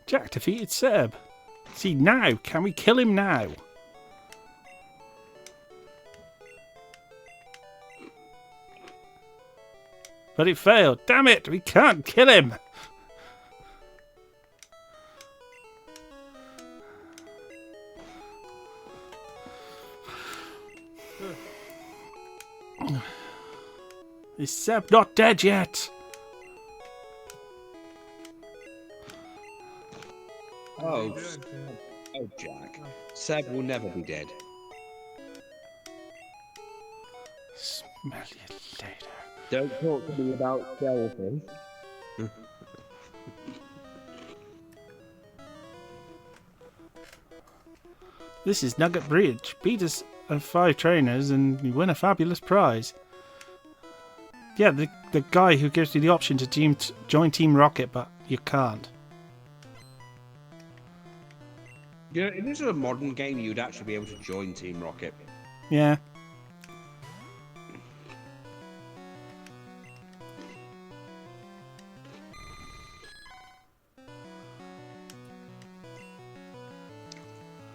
Jack defeated Seb. See, now, can we kill him now? But it failed. Damn it, we can't kill him. Is Seb not dead yet? Oh, Jack. Seb will never be dead. Smell you later. Don't talk to me about skeleton. This is Nugget Bridge. Beat us of 5 trainers and you win a fabulous prize. Yeah, the guy who gives you the option to join Team Rocket, but you can't. Yeah, if this was a modern game, you'd actually be able to join Team Rocket. Yeah.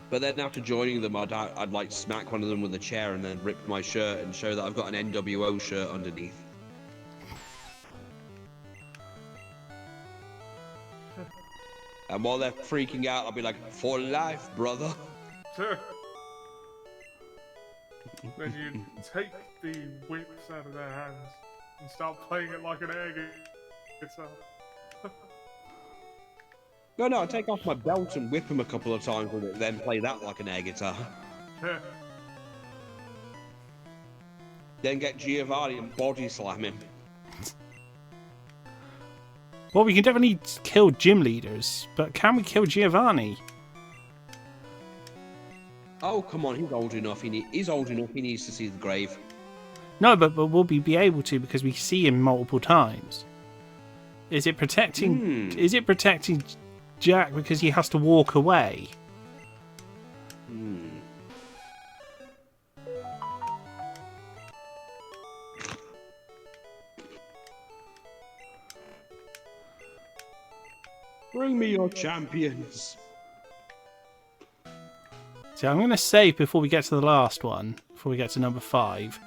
But then after joining them, I'd like smack one of them with a chair and then rip my shirt and show that I've got an NWO shirt underneath. And while they're freaking out, I'll be like, "For life, brother." Then you take the whips out of their hands and start playing it like an air guitar. No, I take off my belt and whip him a couple of times with it, then play that like an air guitar. Then get Giovanni and body slam him. Well, we can definitely kill gym leaders, but can we kill Giovanni? Oh, come on, he's old enough. He's old enough. He needs to see the grave. No, but will we be able to because we see him multiple times? Is it protecting? Is it protecting Jack because he has to walk away? Bring me your champions. So I'm going to save before we get to the last one, before we get to number 5.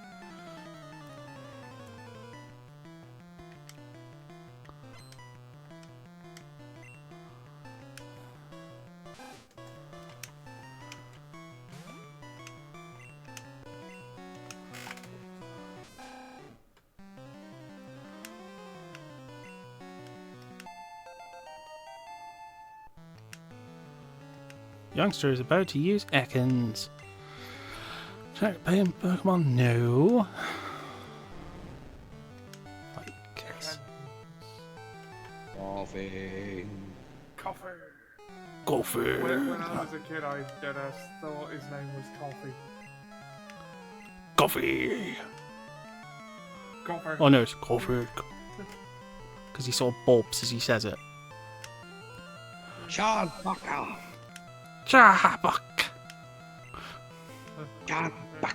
Youngster is about to use Ekans. Check playing Pokemon? No. I guess. Coffee. Coffee. Coffee. When I was a kid, I deadass thought his name was Coffee. Coffee. Coffee. Oh no, it's coffee. Because he sort of bulbs as he says it. Chardbucker. Charbuk. Chardbuck.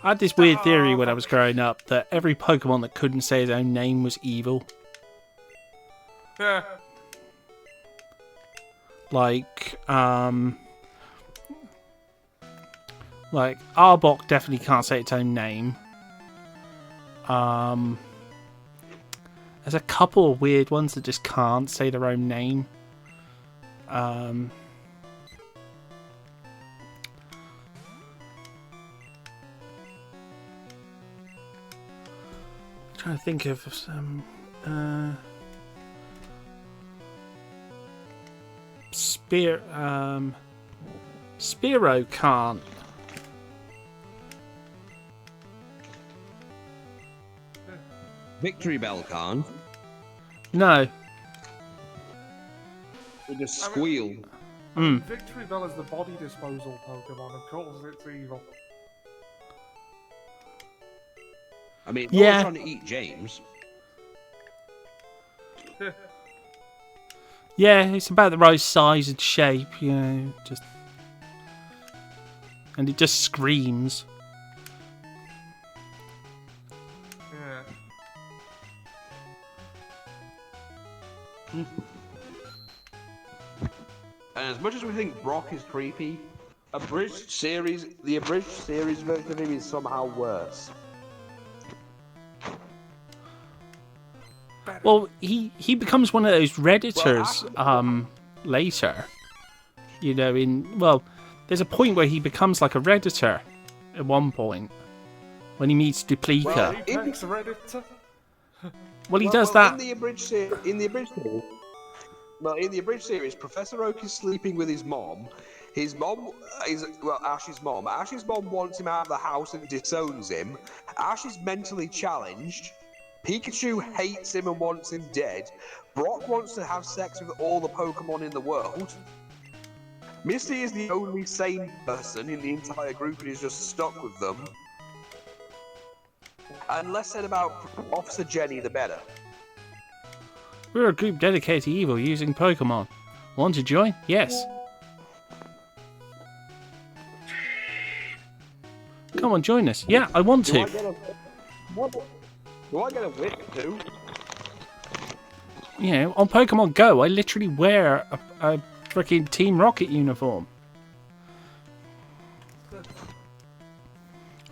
I had this weird theory when I was growing up that every Pokemon that couldn't say his own name was evil. Yeah. Like Arbok definitely can't say its own name. There's a couple of weird ones that just can't say their own name. Trying to think of some. Spearow can't. Victory Bell can't. No. It just squeal. Victory Bell is the body disposal Pokemon. Of course, it's evil. I mean, it's Yeah. not trying to eat James. Yeah, it's about the right size and shape, you know, just. And it just screams. Yeah. And as much as we think Brock is creepy, the abridged series version of him is somehow worse. Well, he becomes one of those Redditors later. You know, there's a point where he becomes like a Redditor at one point when he meets Duplica. Well, Apex Redditor. Well, he does that. In the abridged series, Professor Oak is sleeping with his mom. His mom is, Ash's mom. Ash's mom wants him out of the house and disowns him. Ash is mentally challenged. Pikachu hates him and wants him dead. Brock wants to have sex with all the Pokemon in the world. Misty is the only sane person in the entire group and is just stuck with them. And less said about Officer Jenny, the better. We're a group dedicated to evil using Pokemon. Want to join? Yes. Come on, join us. Yeah, I want to. Do I get a whip too? You know, on Pokemon Go, I literally wear a freaking Team Rocket uniform.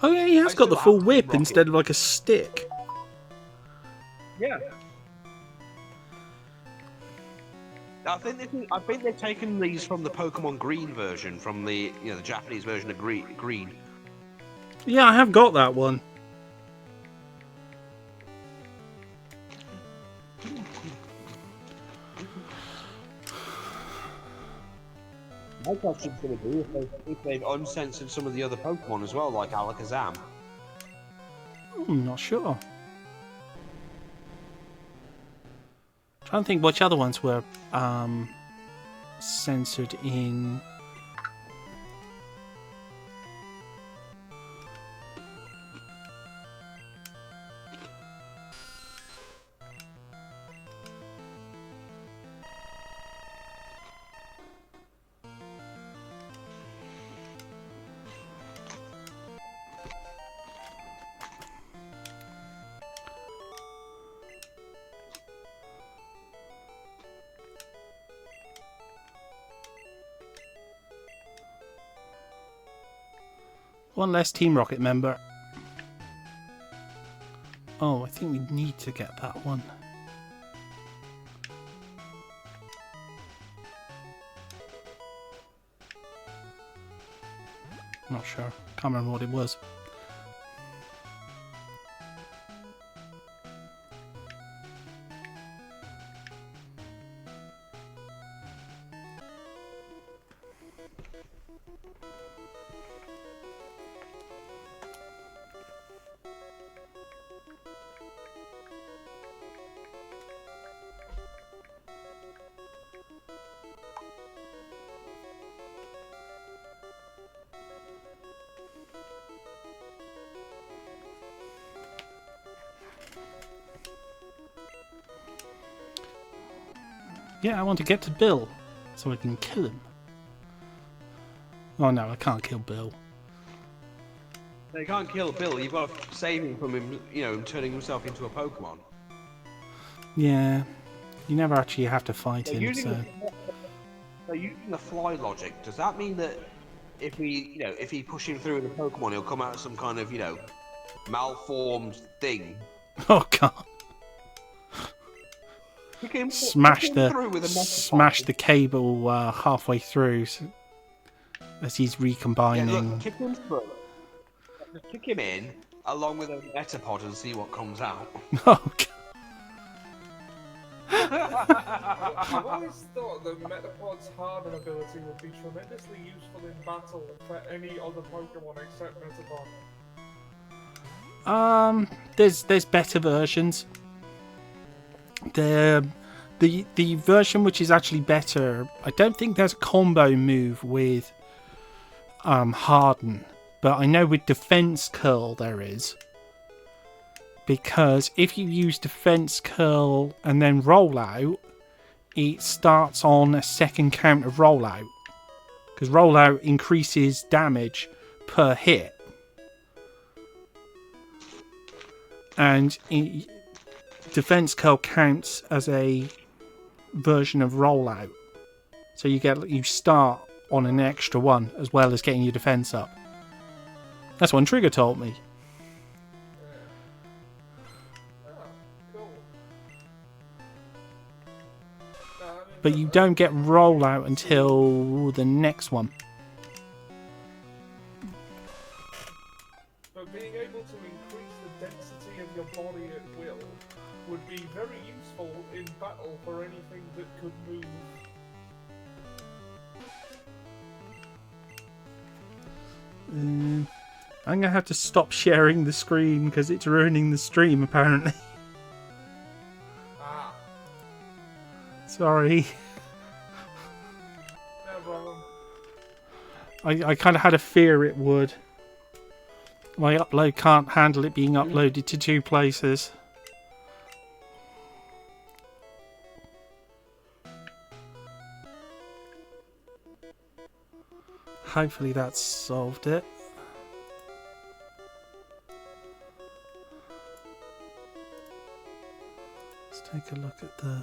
Oh yeah, he has got the full whip instead of like a stick. Yeah. I think they've taken these from the Pokemon Green version, from the the Japanese version of Green. Yeah, I have got that one. My question's going to be if they've uncensored some of the other Pokemon as well, like Alakazam. I'm not sure. Trying to think which other ones were censored in. One less Team Rocket member. Oh, I think we need to get that one. Not sure. Can't remember what it was. Yeah, I want to get to Bill so I can kill him. Oh no, I can't kill Bill. They can't kill Bill. You've got to save him from him, him turning himself into a Pokemon. Yeah, you never actually have to fight him. So They're using the fly logic. Does that mean that if he push him through in a Pokemon, he'll come out as some kind of malformed thing? oh god. Smash the cable halfway through as he's recombining. Yeah, look, kick him through. Just kick him in along with a Metapod and see what comes out. Oh god. I've always thought that Metapod's harden ability would be tremendously useful in battle for any other Pokemon except Metapod. There's better versions. The version which is actually better, I don't think there's a combo move with Harden, but I know with Defense Curl there is. Because if you use Defense Curl and then Rollout, it starts on a second count of Rollout. Because Rollout increases damage per hit. And Defense Curl counts as a version of rollout. So you start on an extra one as well as getting your defense up. That's what Trigger told me. Oh, cool. No, I mean, But you don't get rollout until the next one. But being able to increase the density of your body at will would be very useful in battle for anything that could move. I'm gonna have to stop sharing the screen because it's ruining the stream apparently. Ah, Sorry. no problem. I kind of had a fear it would. My upload can't handle it being uploaded to 2 places. Hopefully that's solved it. Let's take a look at the...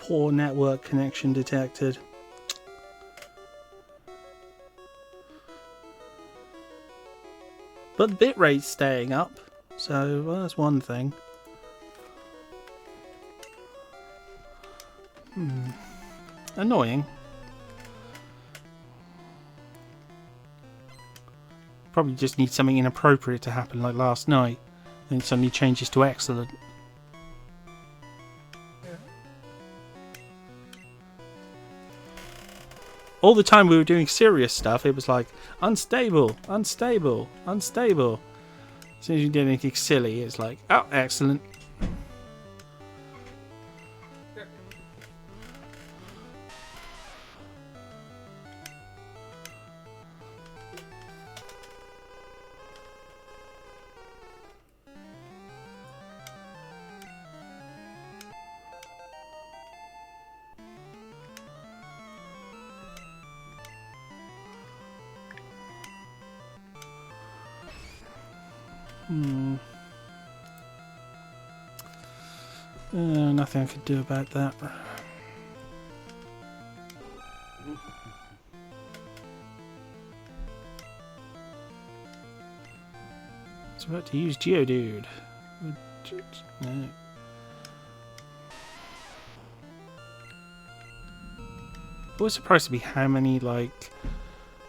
Poor network connection detected. But the bitrate's staying up, so well, that's one thing. Annoying. Probably just need something inappropriate to happen like last night, then it suddenly changes to excellent. All the time we were doing serious stuff, it was like, unstable, unstable, unstable. As soon as you did anything silly, it's like, oh, excellent. Nothing I could do about that. It's about to use Geodude. No. I was surprised to be how many, like,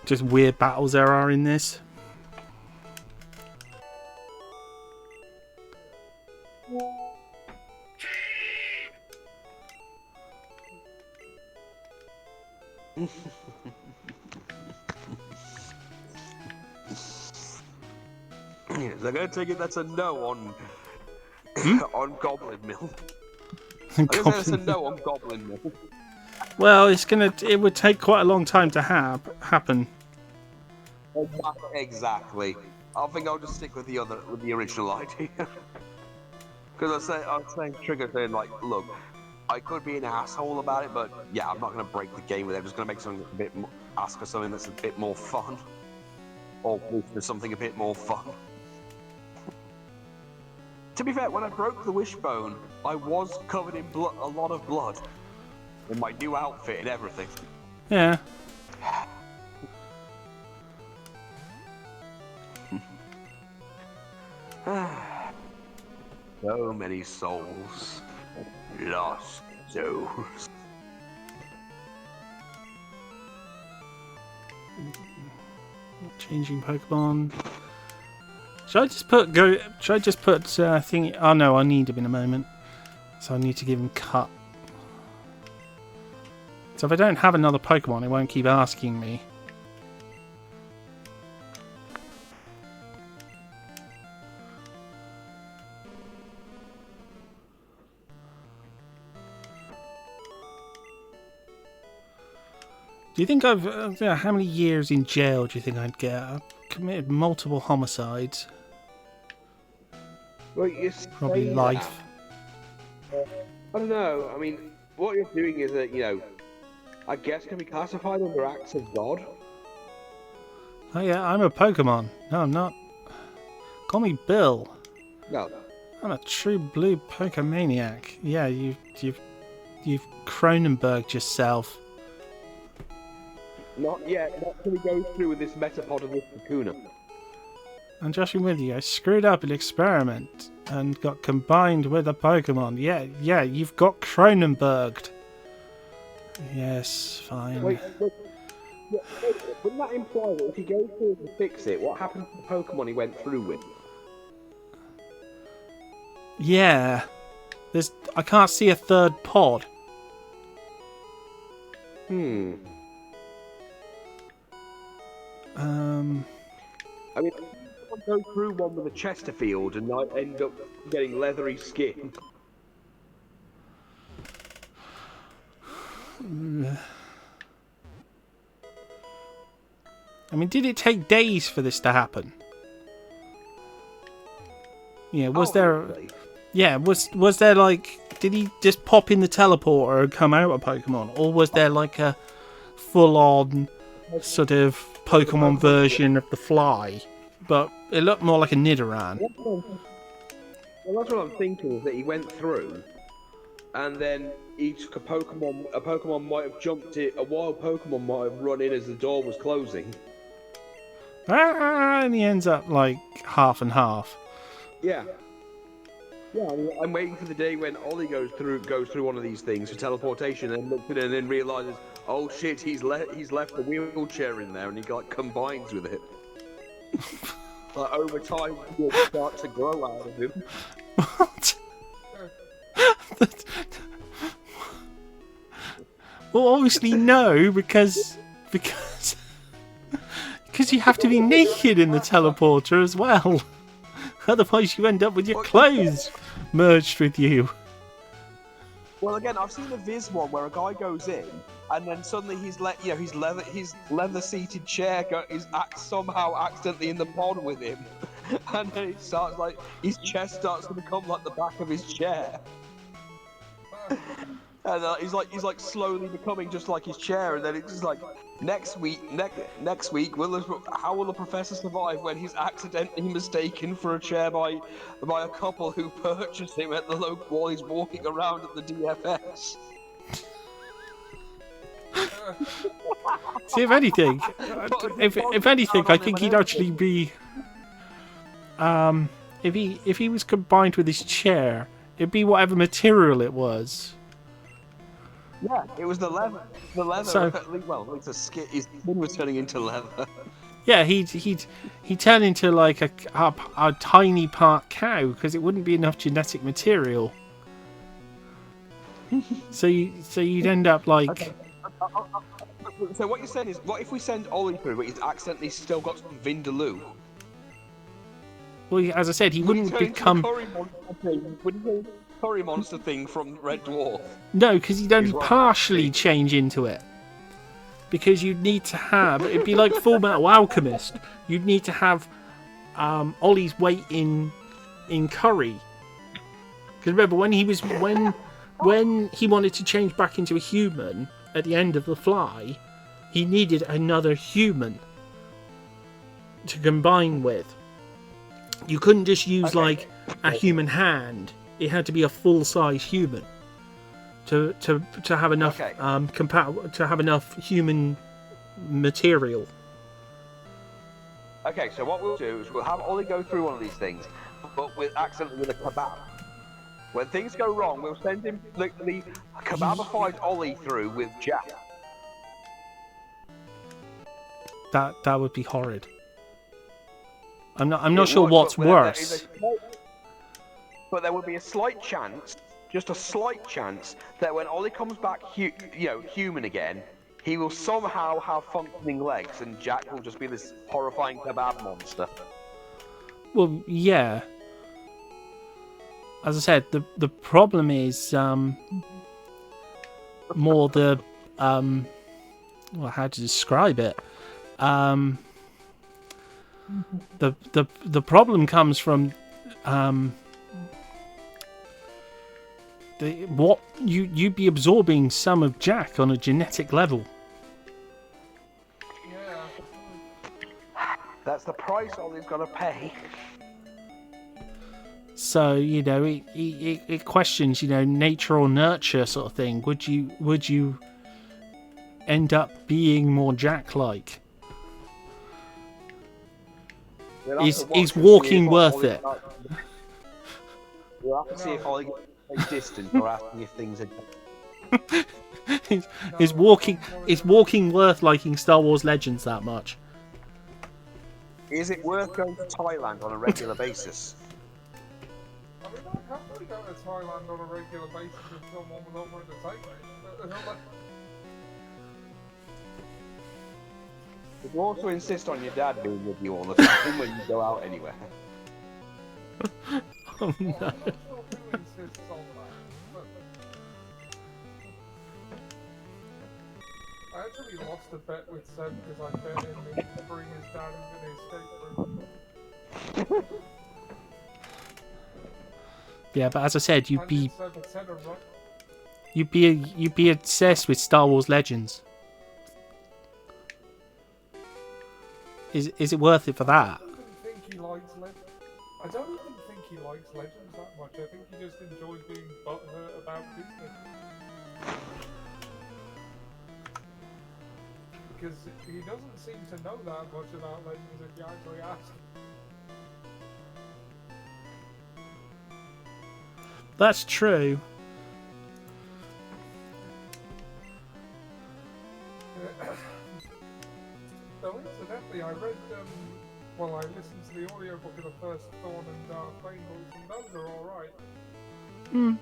just weird battles there are in this. Yes, I'm gonna take it that's a no on on Goblin Mill. I'm gonna say that's a no on Goblin Mill. Well, it would take quite a long time to happen. Exactly. I think I'll just stick with the original idea. Because I was saying Trigger saying like, look, I could be an asshole about it, but yeah, I'm not gonna break the game with it. I'm just gonna make something ask for something that's a bit more fun, or wish for something a bit more fun. To be fair, when I broke the wishbone, I was covered in blood, a lot of blood, in my new outfit and everything. Yeah. So many souls, lost souls. Changing Pokemon. Should I just put thing? Oh no, I need him in a moment. So I need to give him cut. So if I don't have another Pokemon, it won't keep asking me. Do you think I've... how many years in jail do you think I'd get? I've committed multiple homicides. Well, you Probably say life. that. I don't know. I mean, what you're doing is that, I guess can be classified under acts of God. Oh yeah, I'm a Pokemon. No, I'm not. Call me Bill. No. I'm a true blue Pokemaniac. Yeah, you've Cronenberged yourself. Not yet. Not till we go through with this Metapod of this Kakuna. I'm joshing with you. I screwed up an experiment and got combined with a Pokemon. Yeah, you've got Cronenberged. Yes, fine. Wait. Yeah, wouldn't that imply that if he goes through to fix it, what happens to the Pokemon he went through with? Yeah. I can't see a third pod. I mean, someone go through one with a Chesterfield and might end up getting leathery skin. I mean, did it take days for this to happen? Yeah, was there... Really? Yeah, was there like... Did he just pop in the teleporter and come out a Pokemon? Or was there like a full-on sort of Pokemon version of the Fly? But it looked more like a Nidoran. Well, that's what I'm thinking, is that he went through, and then a Pokemon might have jumped it, a wild Pokemon might have run in as the door was closing. And he ends up like half and half. Yeah. Yeah, I mean, I'm waiting for the day when Ollie goes through one of these things for teleportation and looks at it and then realizes, oh shit, he's left the wheelchair in there, and he like combines with it. Like over time, he'll start to grow out of him. What? Well, obviously no, because you have to be naked in the teleporter as well. Otherwise, you end up with your clothes merged with you. Well, again, I've seen a Viz one where a guy goes in, and then suddenly his leather-seated chair is somehow accidentally in the pod with him, and then it starts like his chest starts to become like the back of his chair, and he's like slowly becoming just like his chair, and then it's just like next week, how will the professor survive when he's accidentally mistaken for a chair by a couple who purchased him at the local while he's walking around at the DFS? See, if anything, I think he'd actually be. If he was combined with his chair, it'd be whatever material it was. Yeah, it was the leather. The leather. So- Well, it's a skin. His skin was turning into leather. Yeah, he'd turn into like a tiny part cow because it wouldn't be enough genetic material. so you'd end up like. Okay. So what you're saying is, what if we send Ollie through, but he's accidentally still got some Vindaloo? Well, as I said, he Would he wouldn't turn into become. the curry monster thing? Would he turn into the curry monster thing from Red Dwarf? No, because he'd only Is what I'm partially saying. change into it. Because you'd need to have. It'd be like Full Metal Alchemist. You'd need to have Ollie's weight in curry. Because remember, when he wanted to change back into a human at the end of the Fly, he needed another human to combine with. You couldn't just use like a human hand. It had to be a full-size human to have enough to have enough human material. Okay, so what we'll do is we'll have Ollie go through one of these things, but accidentally with a kebab. When things go wrong, we'll send him the kebabified Ollie through with Jack. That would be horrid. I'm not sure what's worse. But there would be a slight chance, just a slight chance, that when Ollie comes back, human again, he will somehow have functioning legs, and Jack will just be this horrifying kebab monster. Well, yeah. As I said, the problem is more the well, how to describe it. The problem comes from what you'd be absorbing some of Jack on a genetic level. Yeah. That's the price Ollie's got to pay. So it questions nature or nurture sort of thing. Would you end up being more Jack-like? Is walking worth it? We'll have to see if Ollie gets distant or asking if things are. Is walking worth liking Star Wars Legends that much? Is it worth going to Thailand on a regular basis? I mean, I happily go to Thailand on a regular basis if someone was offering to take me. But you also insist on your dad being with you all the time when you go out anywhere. Oh no. I'm not sure who insists on that, but I actually lost a bet with Seb because I bet him he could bring his dad into the escape room. Yeah, but as I said, you'd And be Seb had said a right. you'd be obsessed with Star Wars Legends. Is it worth it for that? I don't even think he likes Legends. I don't even think he likes Legends that much. I think he just enjoys being butthurt about Disney. Because he doesn't seem to know that much about Legends if you actually ask. That's true. So incidentally, I read, I listened to the audiobook of the first Thorn and Dark Bane books, and those are alright. Hmm.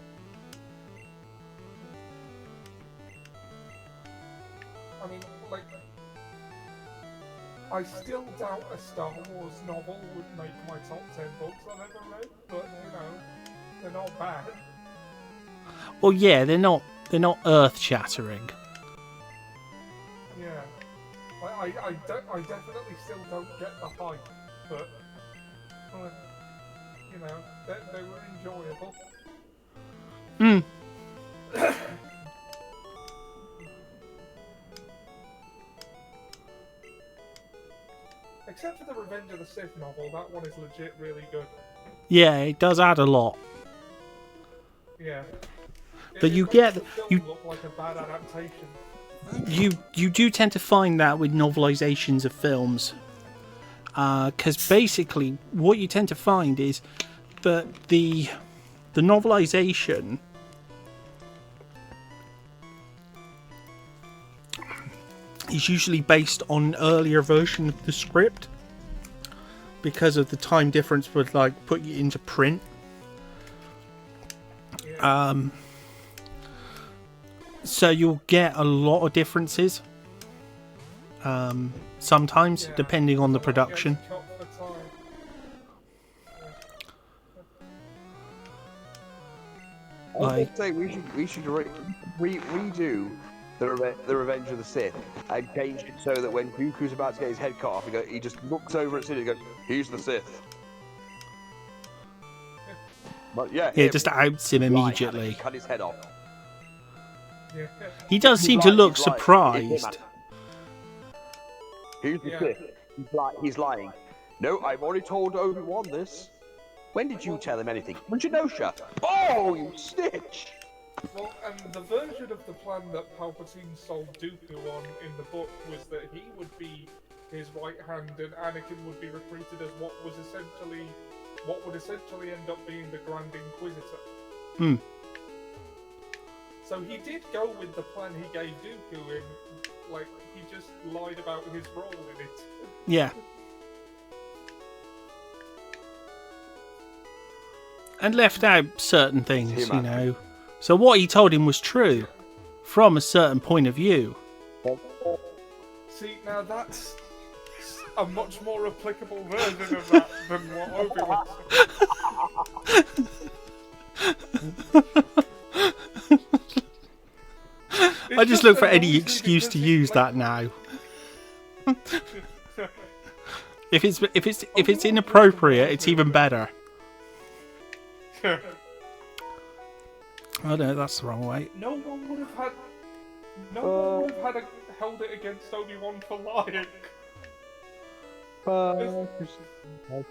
I mean, like, I still doubt a Star Wars novel would make my top 10 books I've ever read, but, they're not bad. Well, yeah, they're not earth-shattering. Yeah. I definitely still don't get the hype, but, they were enjoyable. Hmm. Except for the Revenge of the Sith novel, that one is legit really good. Yeah, it does add a lot. Yeah. But you makes get- the film you- look like a bad adaptation. You do tend to find that with novelizations of films, because basically what you tend to find is that the novelization is usually based on an earlier version of the script because of the time difference would put you into print. Yeah. So you'll get a lot of differences. Sometimes, Yeah. depending on the So that production. gets cut for time. I would say we should redo the Revenge of the Sith and change it so that when Dooku's about to get his head cut off, he just looks over at Sid and goes, "He's the Sith." But yeah, Yeah, just outs him Right, immediately. cut his head off. Yeah. He does seem to look surprised. Who's the Yeah. Sith? He's lying. No, I've already told Obi-Wan this. When did you tell him anything? When Genosha? Oh, you snitch! Well, and the version of the plan that Palpatine sold Dooku on in the book was that he would be his right hand and Anakin would be recruited as what would essentially end up being the Grand Inquisitor. Hmm. So he did go with the plan he gave Dooku in, he just lied about his role in it. Yeah. And left out certain things, So what he told him was true from a certain point of view. See, now that's a much more applicable version of that than what Obi-Wan said. I just just look for any excuse to use that now. If it's inappropriate, it's even better. Oh no, that's the wrong way. No one would have held it against Obi-Wan for lying. But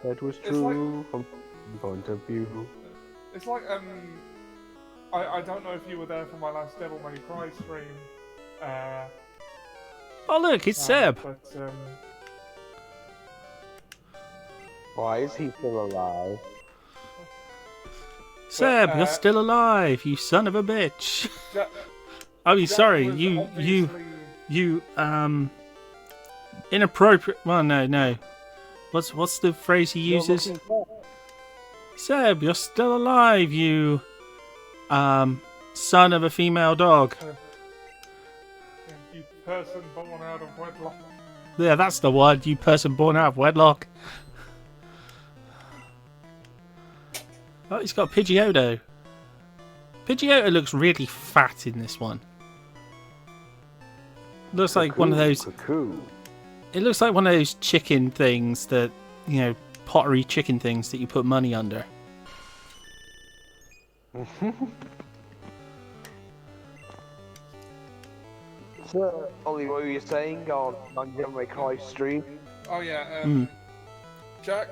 that was true from my point of view. It's like I don't know if you were there for my last Devil May Cry stream. Oh look, it's Seb. But Why is he still alive? Seb, you're still alive, you son of a bitch. Jack Sorry, was you inappropriate. Well, no. What's the phrase he uses? Seb, you're still alive, you son of a female dog. You person born out of wedlock. Yeah, that's the one. You person born out of wedlock. Oh, he's got Pidgeotto. Pidgeotto looks really fat in this one. Looks like one of those. It looks like one of those chicken things that, you know, pottery chicken things that you put money under. So, Ollie, what were you saying on Devil May Cry stream? Oh yeah, Jack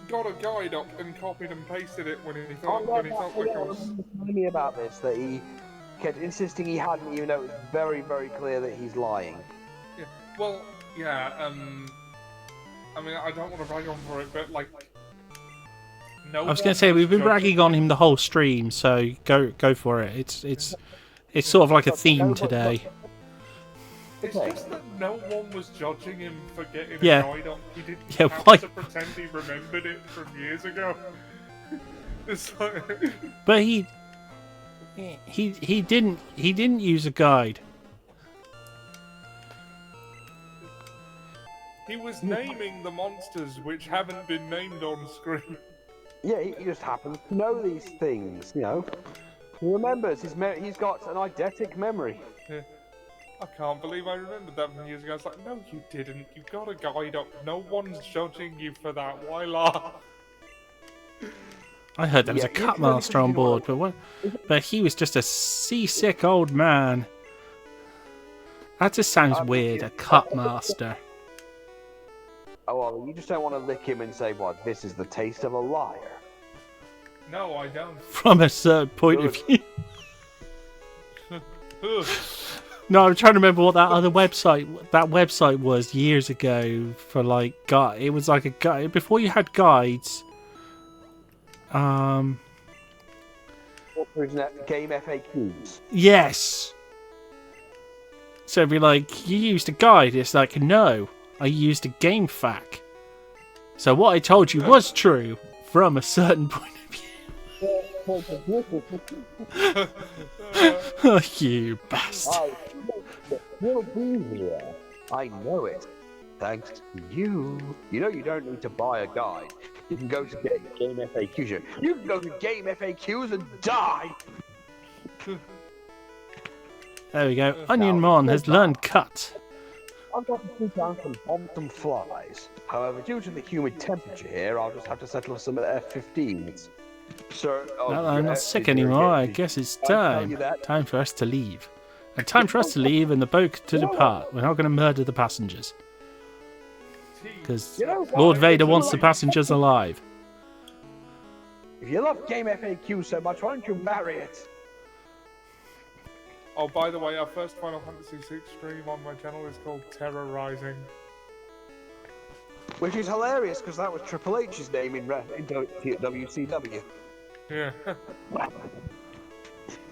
got a guide up and copied and pasted it when he thought like I was. Telling me about this, that he kept insisting he hadn't, even though it was very, very clear that he's lying. Yeah. Well, yeah. I mean, I don't want to rag on for it, but like, no. I was going to say we've been ragging on him the whole stream, so go for it. It's sort of like a theme today. It's just that no one was judging him for getting a Yeah. guide up. He didn't Yeah, have why- to pretend he remembered it from years ago. It's like... But he didn't use a guide. He was naming the monsters which haven't been named on screen. Yeah, he just happens to know these things, you know. He remembers, he's got an eidetic memory. Yeah. I can't believe I remembered that from years ago. I was like, no, you didn't. You got a guide up. No one's judging you for that. Why laugh? I heard there was a cut master on board, but he was just a seasick old man. That just sounds weird, a cut master. Oh, Ollie, you just don't want to lick him and say, what, this is the taste of a liar. No, I don't. From a certain point of view. No, I'm trying to remember what that other website was years ago for like it was like a guide before you had guides. What was that? Game FAQs. Yes. So it'd be like, you used a guide. It's like, no, I used a game fact. So what I told you was true from a certain point of view. Oh, you bastard. I know it. Thanks to you. You know you don't need to buy a guide. You can go to Game FAQs. You can go to Game FAQs and die! There we go. Onion Mon has learned cut. I've got to sit down some flies. However, due to the humid temperature here, I'll just have to settle some F-15s. Sir, Well, I'm not sick anymore. I guess it's time. Time for us to leave. And time for us to leave and the boat to depart. We're not going to murder the passengers. Because Lord Vader wants the passengers alive. If you love Game FAQ so much, why don't you marry it? Oh, by the way, our first Final Fantasy VI stream on my channel is called Terror Rising. Which is hilarious because that was Triple H's name in WCW. Yeah.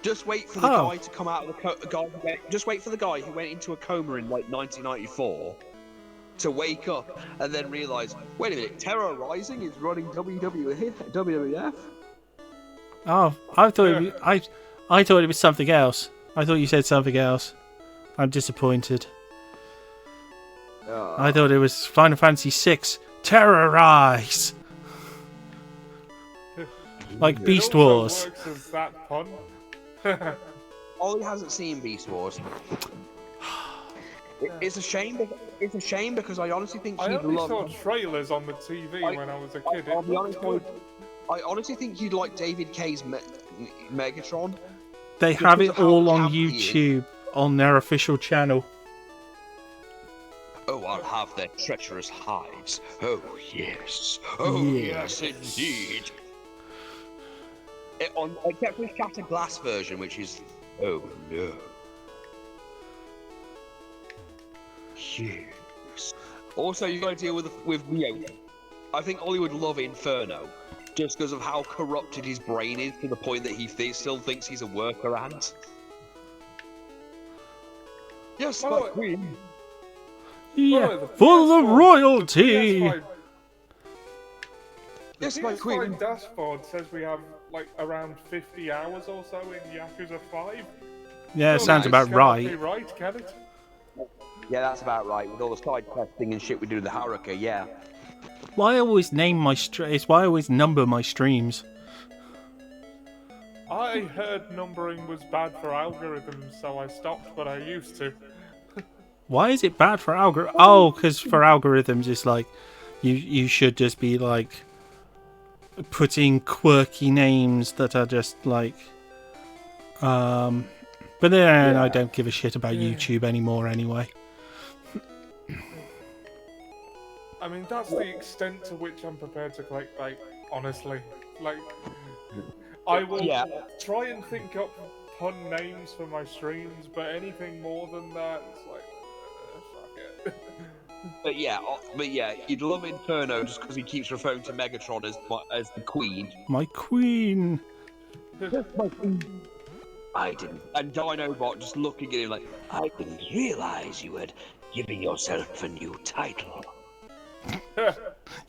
Just wait for the guy to come out of the just wait for the guy who went into a coma in like 1994 to wake up and then realise, wait a minute, Terror Rising is running WWF? Oh, I thought it was something else. I thought you said something else. I'm disappointed. I thought it was Final Fantasy VI Terrorize. Like Beast Wars. It also works as that pun. Ollie hasn't seen Beast Wars. It's a shame. It's a shame because I honestly think I he'd only love. saw trailers on the TV when I was a kid. I'll It be looked honest, good. I honestly think you'd like David Kay's Megatron. They Just have because it of how all on campy he is. YouTube on their official channel. Oh, I'll have their treacherous hides. Oh, yes. Oh, yes, indeed. Except for the Shattered Glass version, which is... Oh, no. Yes. Also, you got to deal with Neo. I think Ollie would love Inferno, just because of how corrupted his brain is to the point that he still thinks he's a worker ant. Yes, my Oh, queen. Yeah, Oh, for the PS5 royalty. The Yes, my PS5 queen. dashboard says we have like around 50 hours or so in Yakuza 5. Yeah, Surely sounds this about cannot right. Be right, can it? Yeah, that's about right. With all the side questing and shit we do to the Haruka, yeah. Why I always name my it's why I always number my streams. I heard numbering was bad for algorithms, so I stopped, but I used to. Why is it bad for algorithm? Oh, because for algorithms, it's like you should just be like putting quirky names that are just like. But then I don't give a shit about YouTube anymore anyway. I mean, that's the extent to which I'm prepared to clickbait, honestly. Like, I will try and think up pun names for my streams, but anything more than that, it's like, fuck it. But yeah, you'd love Inferno just because he keeps referring to Megatron as the Queen. My queen. I didn't. And Dinobot just looking at him like, I didn't realize you had given yourself a new title.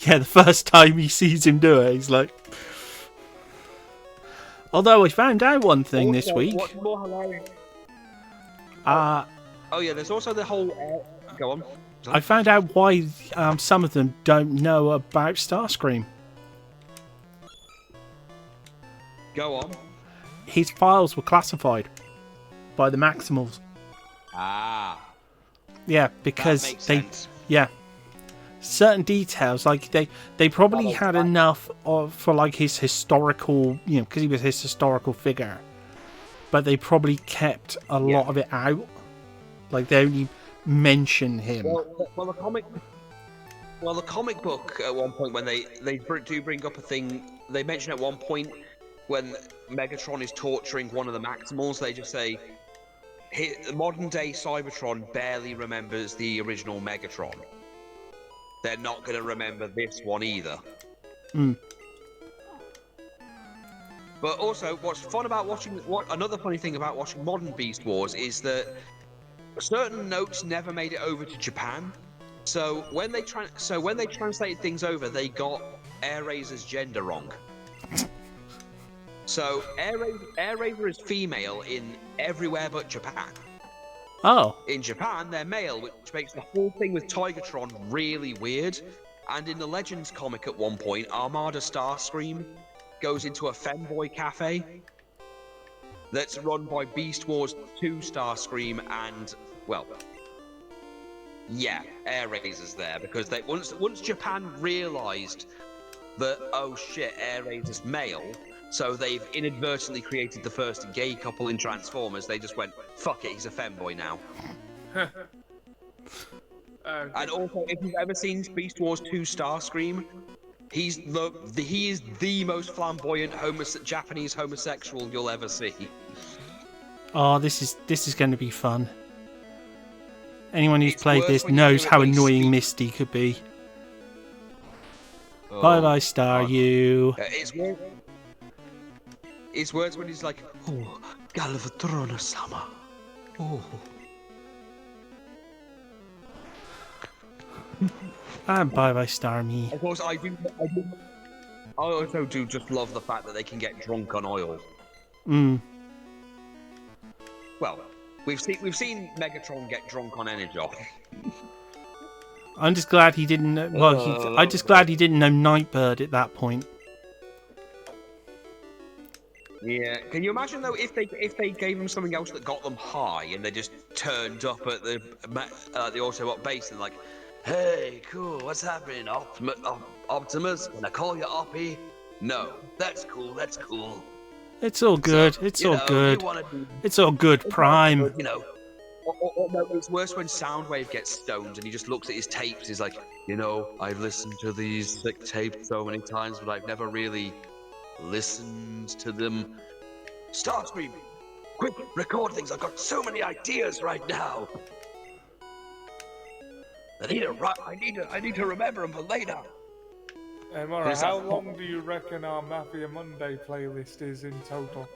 Yeah, the first time he sees him do it, he's like. Although I found out one thing this week. What's more hilarious? Oh yeah, there's also the whole. Go on. I found out why some of them don't know about Starscream. Go on. His files were classified by the Maximals. Ah. Yeah, That because makes they. sense. Yeah. Certain details, like they probably had enough for like his historical, because he was his historical figure, but they probably kept a lot of it out. Like they only mention him. Well, the comic book at one point when they do bring up a thing, they mention at one point when Megatron is torturing one of the Maximals, they just say, modern day Cybertron barely remembers the original Megatron. They're not going to remember this one either. But also, what's fun about another funny thing about watching modern Beast Wars is that certain notes never made it over to Japan. So when they translated things over, they got Airazor's gender wrong. So Airazor is female in everywhere but Japan. Oh. In Japan, they're male, which makes the whole thing with Tigatron really weird. And in the Legends comic at one point, Armada Starscream goes into a femboy cafe that's run by Beast Wars 2 Starscream and, well, yeah, Airazor's there because once Japan realised that, oh shit, Airazor's male, so they've inadvertently created the first gay couple in Transformers. They just went, fuck it, he's a femboy now. And also, if you've ever seen Beast Wars 2 Starscream, he is the most flamboyant Japanese homosexual you'll ever see. Oh, this is going to be fun. Anyone who's It's played worse this when you knows hear it how when he annoying speaks. Misty could be. Oh, Bye bye, Star God. you. It's words when he's like, oh, Galvatron-sama. Oh. And bye bye, Star me. Of course, I also do just love the fact that they can get drunk on oil. Well, we've seen Megatron get drunk on Energon. I'm just glad he didn't. I'm just glad he didn't know Nightbird at that point. Yeah. Can you imagine though if they gave them something else that got them high and they just turned up at the Autobot base and like, hey, cool, what's happening, Optimus? Can I call you Oppie? No, that's cool. That's cool. It's all good. So, it's you all know, good. you wanna be- It's all good, it's Prime. good, you know. Or no, it's worse when Soundwave gets stoned and he just looks at his tapes. He's like, you know, I've listened to these sick tapes so many times, but I've never really listened to them. Starscream, quick, record things. I've got so many ideas right now. I need to remember them for later. Mara, how long do you reckon our Mafia Monday playlist is in total?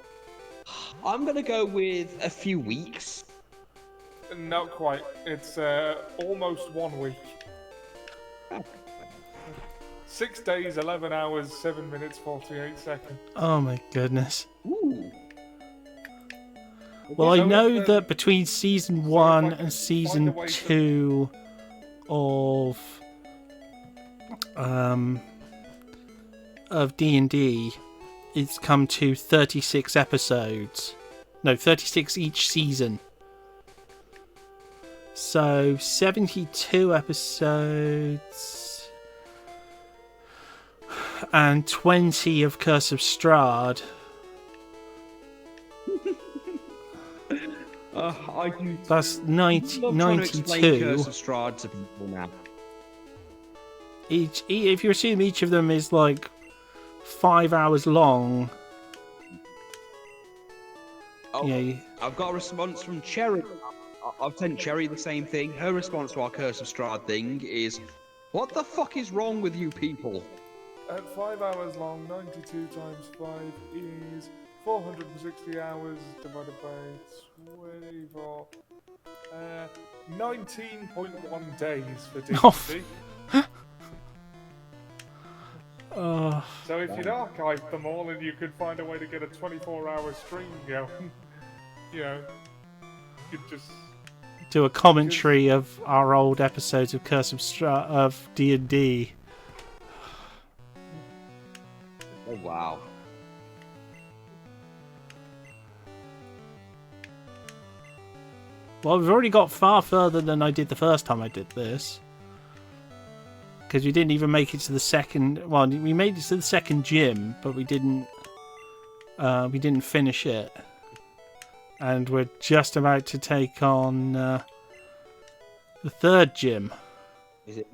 I'm gonna go with a few weeks. Not quite. It's almost 1 week. 6 days, 11 hours, 7 minutes, 48 seconds. Oh my goodness. Ooh. Well, I So know if, that between season if I 1 can and find a season way to- 2 of D&D, it's come to 36 episodes. No, 36 each season. So 72 episodes and 20 of Curse of Strahd. I do. That's 90, love trying to explain 92. Curse of Strahd to people now. If you assume each of them is like 5 hours long, Oh, yeah, I've got a response from Cherry. I've sent Cherry the same thing. Her response to our Curse of Strahd thing is, "What the fuck is wrong with you people?" At 5 hours long, 92 times 5 is 460 hours divided by 24. 19.1 days for D&D. So if you'd archived them all and you could find a way to get a 24-hour stream going, you know, you could just... do a commentary of our old episodes of Curse of Strahd of D&D. Oh wow. Well, we've already got far further than I did the first time I did this. Because we didn't even make it to the second... Well, we made it to the second gym, but we didn't finish it. And we're just about to take on the third gym. Is it?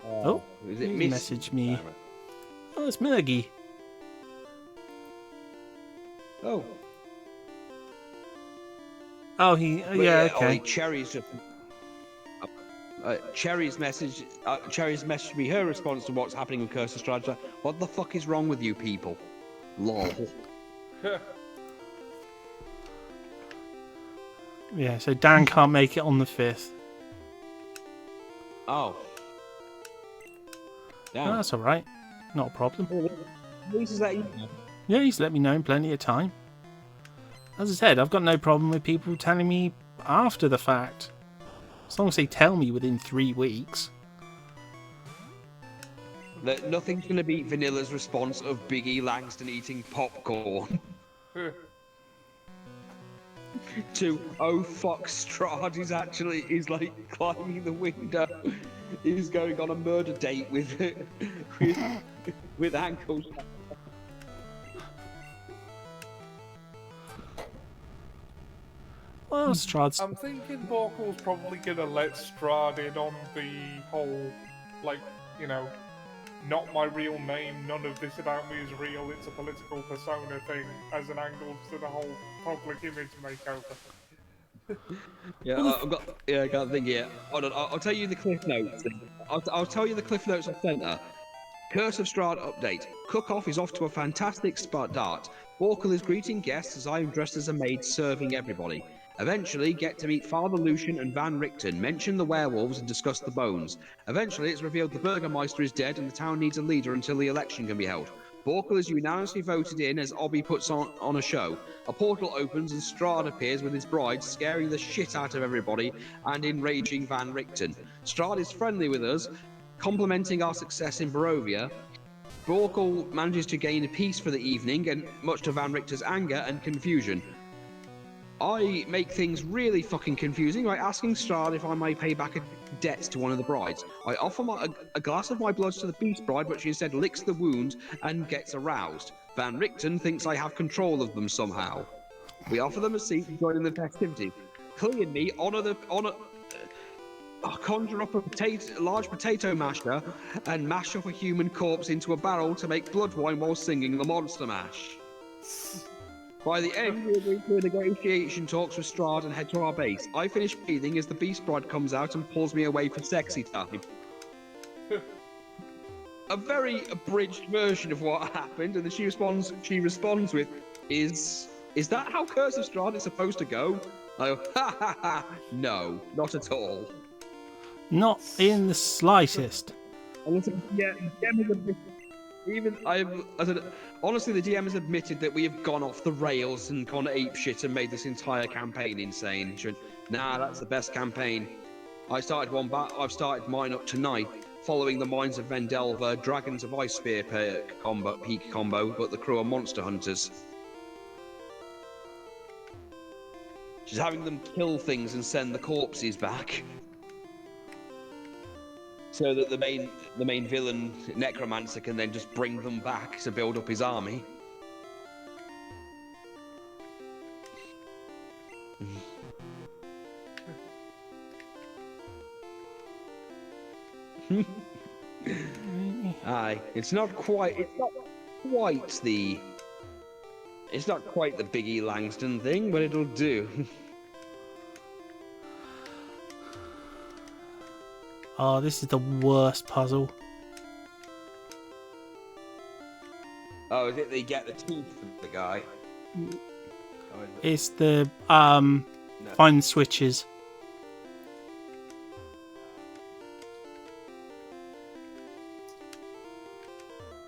Oh, is it he Miss? messaged me. Oh, it's Mergy. Oh. Oh, he... But yeah, Ollie, okay. Cherry's just. Cherry's messaged me her response to what's happening with Curse of Strahd. What the fuck is wrong with you people? Lol. Yeah, so Dan can't make it on the 5th. Oh. Oh, Damn. that's alright. Not a problem. Is that you? Yeah, he's let me know in plenty of time. As I said, I've got no problem with people telling me after the fact. As long as they tell me within 3 weeks. That nothing's gonna beat Vanilla's response of Biggie Langston eating popcorn to "Oh fuck, Strahd is like climbing the window. He's going on a murder date with with ankles." Well, Strahd's... I'm thinking Borkel's probably gonna let Strahd in on the whole, like, you know, not my real name, none of this about me is real, it's a political persona thing, as an angle to the whole public image makeover. Yeah, I can't think yet. Hold on, I'll tell you the cliff notes. I'll tell you the cliff notes I sent her. Curse of Strahd update. Cook-off is off to a fantastic start. Borkel is greeting guests as I am dressed as a maid serving everybody. Eventually, get to meet Father Lucian and Van Richten, mention the werewolves and discuss the bones. Eventually, it's revealed the Burgermeister is dead and the town needs a leader until the election can be held. Borkel is unanimously voted in as Obby puts on a show. A portal opens and Strahd appears with his bride, scaring the shit out of everybody and enraging Van Richten. Strahd is friendly with us, complimenting our success in Barovia. Borkel manages to gain peace for the evening, and much to Van Richter's anger and confusion. I make things really fucking confusing by asking Strahd if I may pay back a debt to one of the brides. I offer a glass of my blood to the Beast Bride, but she instead licks the wound and gets aroused. Van Richten thinks I have control of them somehow. We offer them a seat and join in the festivities. Clee and me conjure up a large potato masher and mash up a human corpse into a barrel to make blood wine while singing the Monster Mash. By the end, we agree to negotiation talks with Strahd and head to our base. I finish bathing as the Beast Bride comes out and pulls me away for sexy time. A very abridged version of what happened, and then she responds with, "Is that how Curse of Strahd is supposed to go?" I go, "Ha ha ha! No, not at all." Not in the slightest. Yeah, honestly, the DM has admitted that we have gone off the rails and gone apeshit and made this entire campaign insane. She went, "Nah, that's the best campaign. I've started mine up tonight, following the Mines of Vendelva, Dragons of Ice Spear peak combo, but the crew are monster hunters. She's having them kill things and send the corpses back, so that the main villain, Necromancer, can then just bring them back to build up his army." Aye, it's not quite the Biggie Langston thing, but it'll do. Oh, this is the worst puzzle. Oh, is it they get the teeth from the guy? It's the find the switches.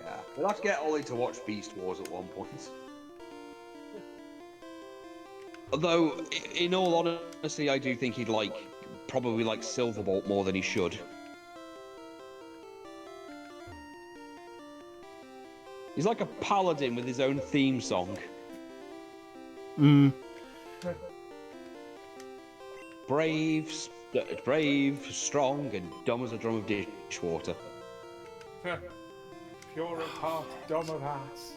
Yeah, we'll have to get Ollie to watch Beast Wars at one point. Although, in all honesty, I do think he'd probably like Silverbolt more than he should. He's like a paladin with his own theme song. Brave, strong, and dumb as a drum of dishwater. Pure of heart, dumb of ass.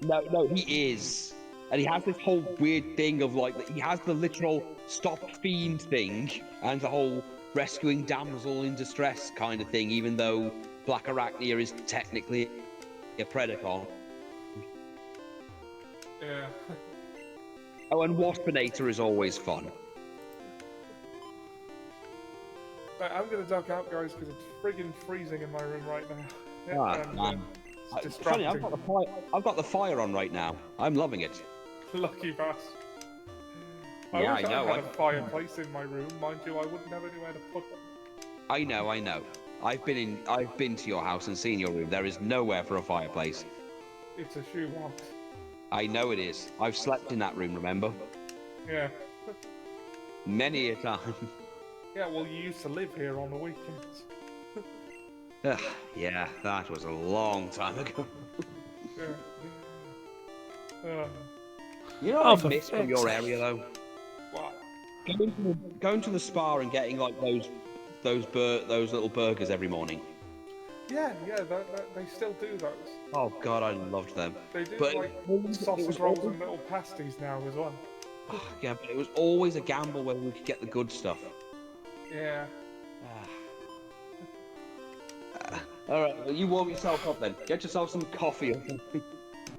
No, he is. And he has this whole weird thing of he has the literal stop fiend thing and the whole rescuing damsel in distress kind of thing, even though Black Arachnia is technically a Predacon. Yeah. Oh, and Waspinator is always fun. Right, I'm gonna duck out, guys, because it's friggin' freezing in my room right now. Man. It's Funny, distracting. I've got the fire on right now. I'm loving it. Lucky bastard. Yeah, wish I know. I had a fireplace in my room. Mind you, I wouldn't have anywhere to put them. I know. I've been to your house and seen your room. There is nowhere for a fireplace. It's a shoebox. I know it is. I've slept in that room, remember? Yeah. Many a time. Yeah, well, you used to live here on the weekends. Yeah, that was a long time ago. Yeah. You know Oh, what for I miss from your fuck's area, though? What? Going to the spa and getting those little burgers every morning. Yeah, they still do those. Oh god, I loved them. They do But sausage rolls and little pasties now as well. Yeah, but it was always a gamble whether we could get the good stuff. Yeah. All right, well, you warm yourself up then. Get yourself some coffee or something.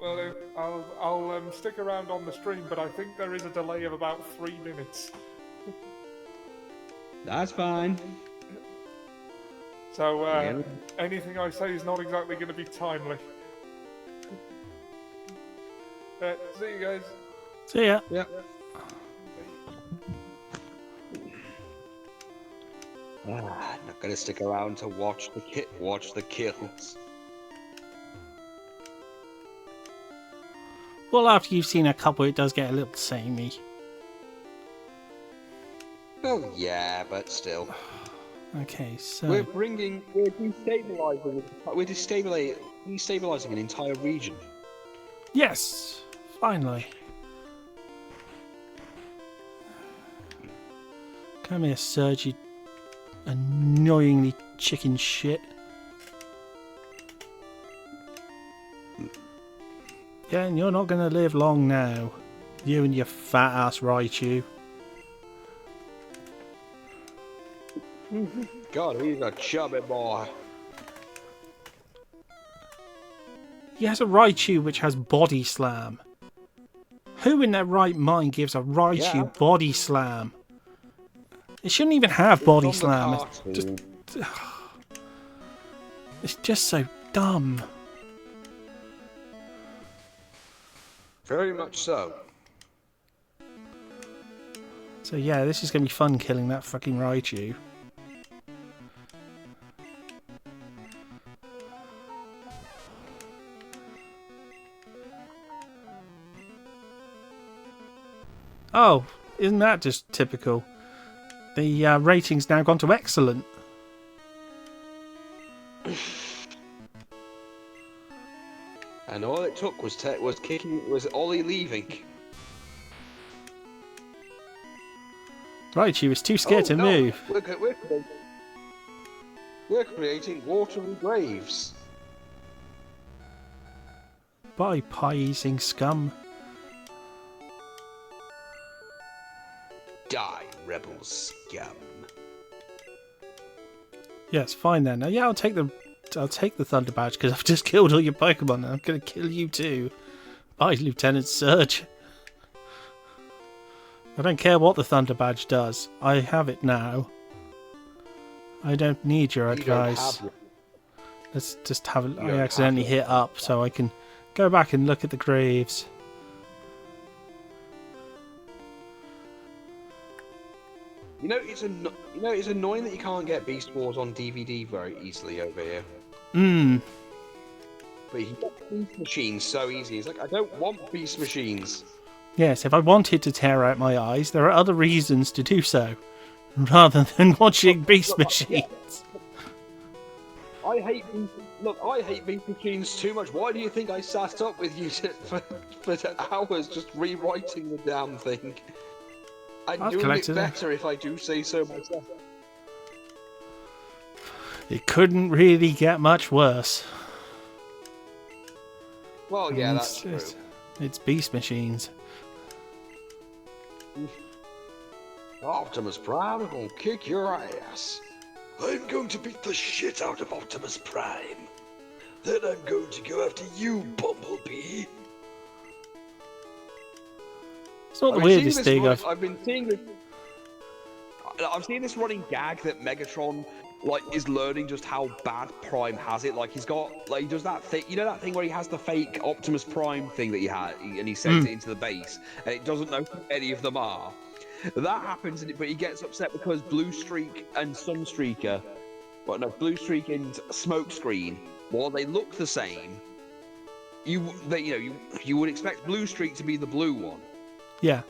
Well, I'll stick around on the stream, but I think there is a delay of about 3 minutes. That's fine. So anything I say is not exactly going to be timely. See you guys. See ya. Yeah. Not gonna stick around to watch the kills. Well, after you've seen a couple, it does get a little samey. Oh yeah, but still. Okay, so We're destabilizing an entire region. yes, finally. Come here, Serge, you annoyingly chicken shit. Yeah, and you're not gonna live long now. You and your fat ass Raichu. God, he's a chubby boy. He has a Raichu which has Body Slam. Who in their right mind gives a Raichu Yeah. Body Slam? It shouldn't even have Body From the Slam. cartoon. It's just so dumb. Very much so. So yeah, this is going to be fun killing that fucking Raichu. Oh, isn't that just typical? The rating's now gone to excellent. And all it took was Ollie leaving. Raichu was too scared to no, move. We're creating watery graves. Bye, pie-eating scum. Die, rebel scum. Yes, fine then. Yeah, I'll take the Thunder Badge because I've just killed all your Pokemon and I'm going to kill you too. Bye, Lieutenant Surge. I don't care what the Thunder Badge does. I have it now. I don't need your You don't advice. have it. Let's just have it. I don't accidentally have it. hit up so I can go back and look at the graves. You know, it's annoying that you can't get Beast Wars on DVD very easily over here. But you can get Beast Machines so easy. It's like, I don't want Beast Machines. Yes, if I wanted to tear out my eyes, there are other reasons to do so, rather than watching Beast Machines. I hate Beast Machines too much. Why do you think I sat up with you for hours just rewriting the damn thing? I'm I've doing it collected them. better if I do say so myself. It couldn't really get much worse. Well, yeah, It's- that's true. It's Beast Machines. Optimus Prime, I'm gonna kick your ass. I'm going to beat the shit out of Optimus Prime. Then I'm going to go after you, Bumblebee. It's not the weirdest I've seen thing this I've seen this running gag that Megatron is learning just how bad Prime has it. Like he does that thing, you know that thing where he has the fake Optimus Prime thing that he had, and he sends it into the base, and it doesn't know who any of them are. That happens, but he gets upset because Blue Streak and Sunstreaker, Blue Streak and Smokescreen, while they look the same, you would expect Blue Streak to be the blue one. Yeah,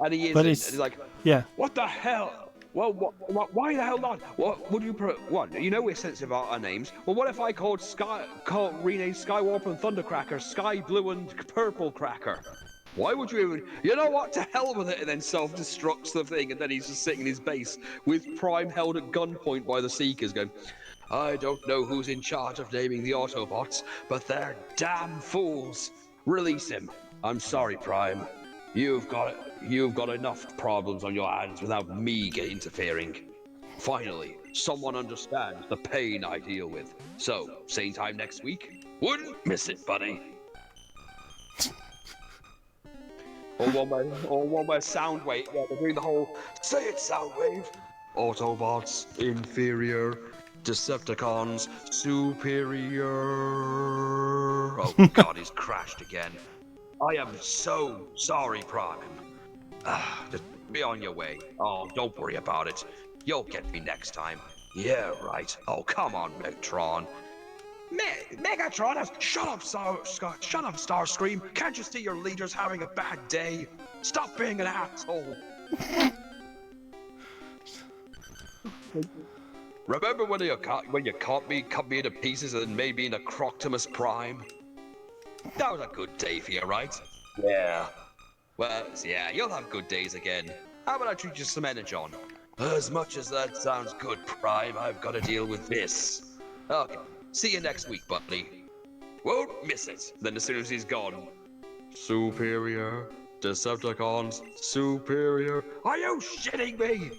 And he is. But And it's- he's like, yeah. what the hell? Well, why the hell not? What would you what? You know we're sensitive about our names. Well, what if I renamed Skywarp and Thundercracker Sky Blue and Purple Cracker? Why would you even? You know what? To hell with it, and then self-destructs the thing, and then he's just sitting in his base with Prime held at gunpoint by the Seekers, going, I don't know who's in charge of naming the Autobots, but they're damn fools. Release him. I'm sorry, Prime. You've got enough problems on your hands without me interfering. Finally, someone understands the pain I deal with. So, same time next week? Wouldn't miss it, buddy. Or one where Soundwave, yeah, they're doing the whole, say it, Soundwave. Autobots, inferior. Decepticons, superior. Oh god, he's crashed again. I am so sorry, Prime. Just be on your way. Oh, don't worry about it. You'll get me next time. Yeah, right. Oh, come on, Megatron. Megatron, shut up, Starscream. Can't you see your leader's having a bad day? Stop being an asshole. listening. Remember when you cut me into pieces and made me into Croctimus Prime? That was a good day for you, right? Yeah. Well, yeah, you'll have good days again. How about I treat you some energon? As much as that sounds good, Prime, I've got to deal with this. Okay, see you next week, buddy. Won't miss it. Then as soon as he's gone, Superior, Decepticons, Superior. Are you shitting me?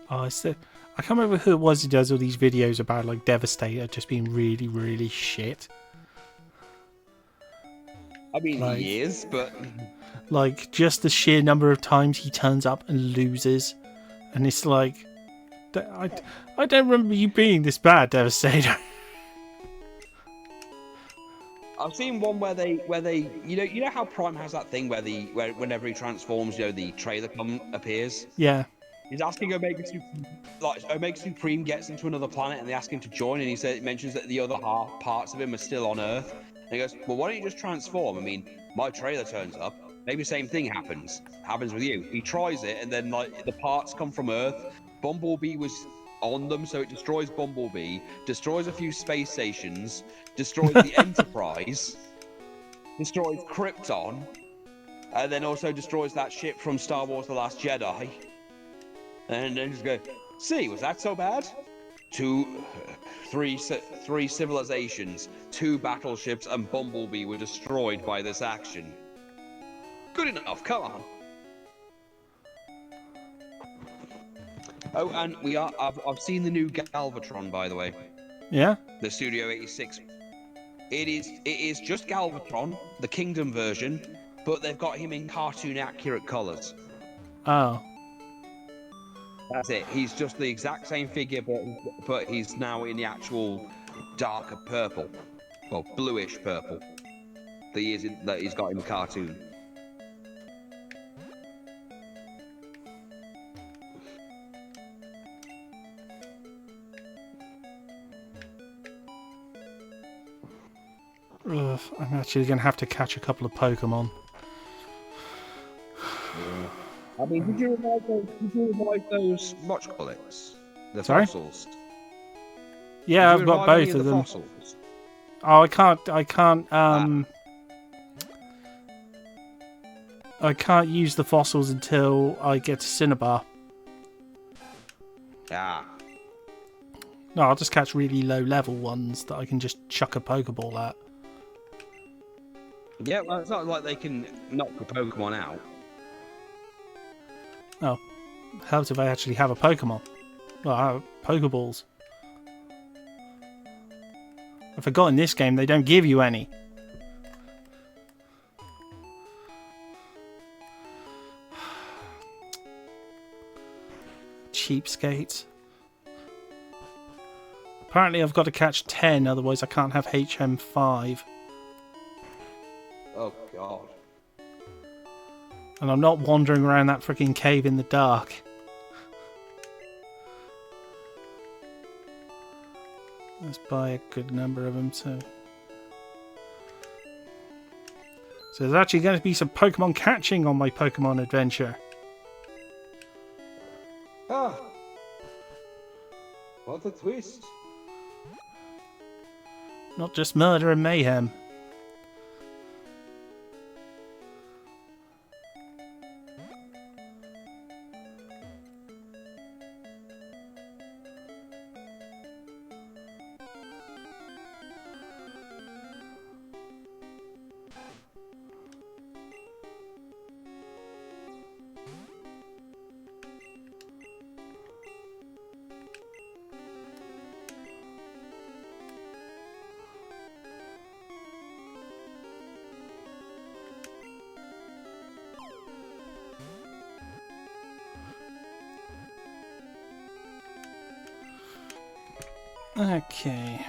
Oh, I can't remember who it was who does all these videos about like Devastator just being really, really shit. I mean, Like- he is, but Like just the sheer number of times he turns up and loses, and it's like, I don't remember you being this bad, Devastator. I've seen one where they, you know how Prime has that thing where whenever he transforms, the trailer appears. Yeah, He's asking Omega Supreme gets into another planet, and they ask him to join, and he mentions that the other parts of him are still on Earth. And he goes, "Well, why don't you just transform? I mean, my trailer turns up. Maybe the same thing happens with you." He tries it, and then like the parts come from Earth. Bumblebee was on them, so it destroys Bumblebee, destroys a few space stations, destroys the Enterprise, destroys Krypton, and then also destroys that ship from Star Wars: The Last Jedi. And then just go, "See, was that so bad? Three civilizations, 2 battleships, and Bumblebee were destroyed by this action. Good enough, come on." Oh, and I've seen the new Galvatron, by the way. yeah. The Studio 86. It is just Galvatron, the Kingdom version, but they've got him in cartoon accurate colors. Oh, That's it. He's just the exact same figure, but he's now in the actual darker purple, well, bluish purple. That he's got in the cartoon. ugh, I'm actually gonna have to catch a couple of Pokemon. I mean, did you revive those Mochcolics? The Sorry? fossils? Yeah, Did I've you got revive any both of them. Fossils? Oh, I can't use the fossils until I get to Cinnabar. Ah. No, I'll just catch really low level ones that I can just chuck a Pokeball at. Yeah, well, it's not like they can knock the Pokemon out. Oh, helps if I actually have a Pokemon. Well, I have Pokeballs. I forgot in this game they don't give you any. Cheapskates. Apparently I've got to catch 10, otherwise I can't have HM5. Oh, God. And I'm not wandering around that freaking cave in the dark. Let's buy a good number of them, so there's actually going to be some Pokemon catching on my Pokemon adventure. Ah. What a twist. Not just murder and mayhem. Okay.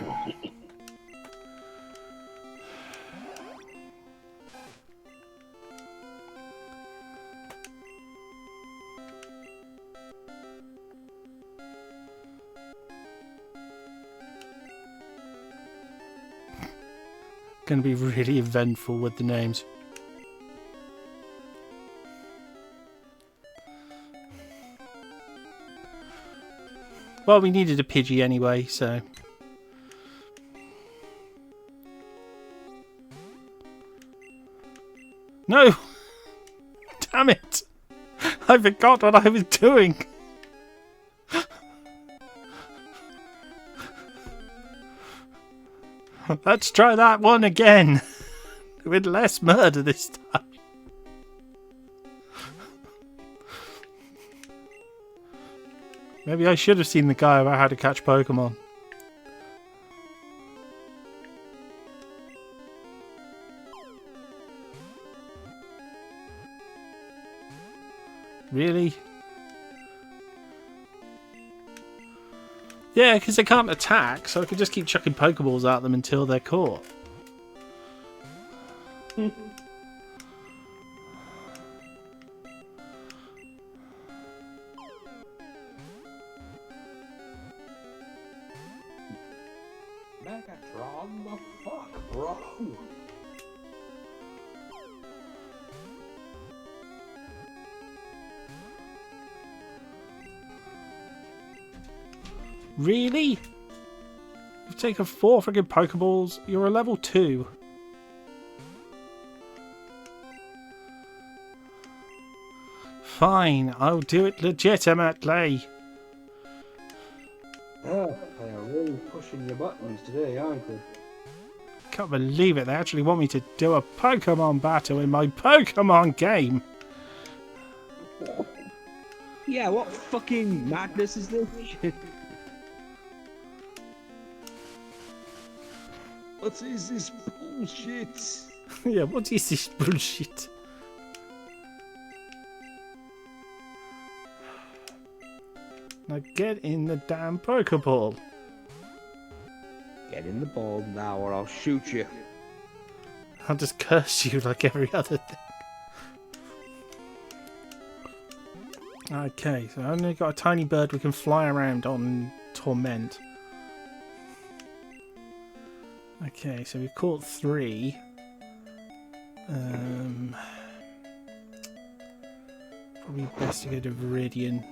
going to be really eventful with the names. Well, we needed a Pidgey anyway, so... No! Damn it! I forgot what I was doing! Let's try that one again! With less murder this time. Maybe I should have seen the guy about how to catch Pokemon. Really? Yeah, because they can't attack, so I could just keep chucking Pokeballs at them until they're caught. Megatron, the fuck, bro? Really? You've taken 4 friggin' Pokeballs. You're a level 2. Fine, I'll do it legitimately. Oh, they are really pushing your buttons today, aren't they? Can't believe it. They actually want me to do a Pokemon battle in my Pokemon game. Yeah, what fucking madness is this? What is this bullshit? Yeah, what is this bullshit? Now get in the damn Pokeball. Get in the ball now or I'll shoot you. I'll just curse you like every other thing. Okay, so I've only got a tiny bird we can fly around on and torment. Okay, so we've caught 3. Probably best to go to Viridian.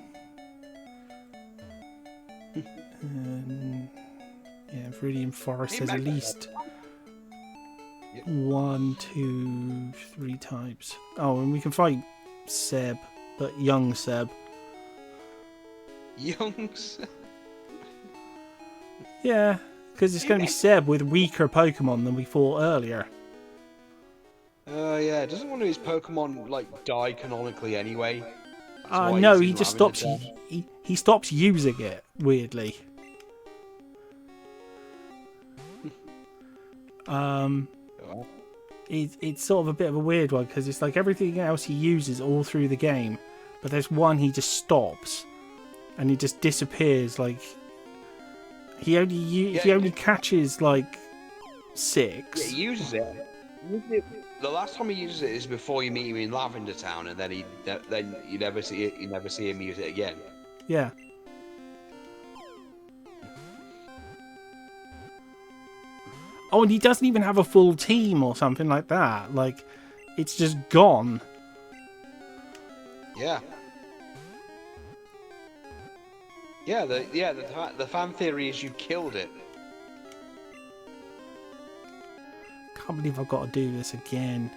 Yeah, Viridian Forest has at least 1, 2, 3 types. Oh, and we can fight Seb, but young Seb. Youngs. Yeah, because it's going to be Seb with weaker Pokemon than we fought earlier. Yeah, doesn't one of his Pokemon, like, die canonically anyway? That's why No, he's he just Lavender stops. Town. He stops using it weirdly. Oh. It's sort of a bit of a weird one because it's like everything else he uses all through the game, but there's one he just stops, and he just disappears. Like he only catches like 6. Yeah, he uses it. The last time he uses it is before you meet him in Lavender Town, and then you never see it. You never see him use it again. Yeah. Oh, and he doesn't even have a full team or something like that. Like, it's just gone. Yeah. Yeah. The fan theory is you killed it. Can't believe I've got to do this again.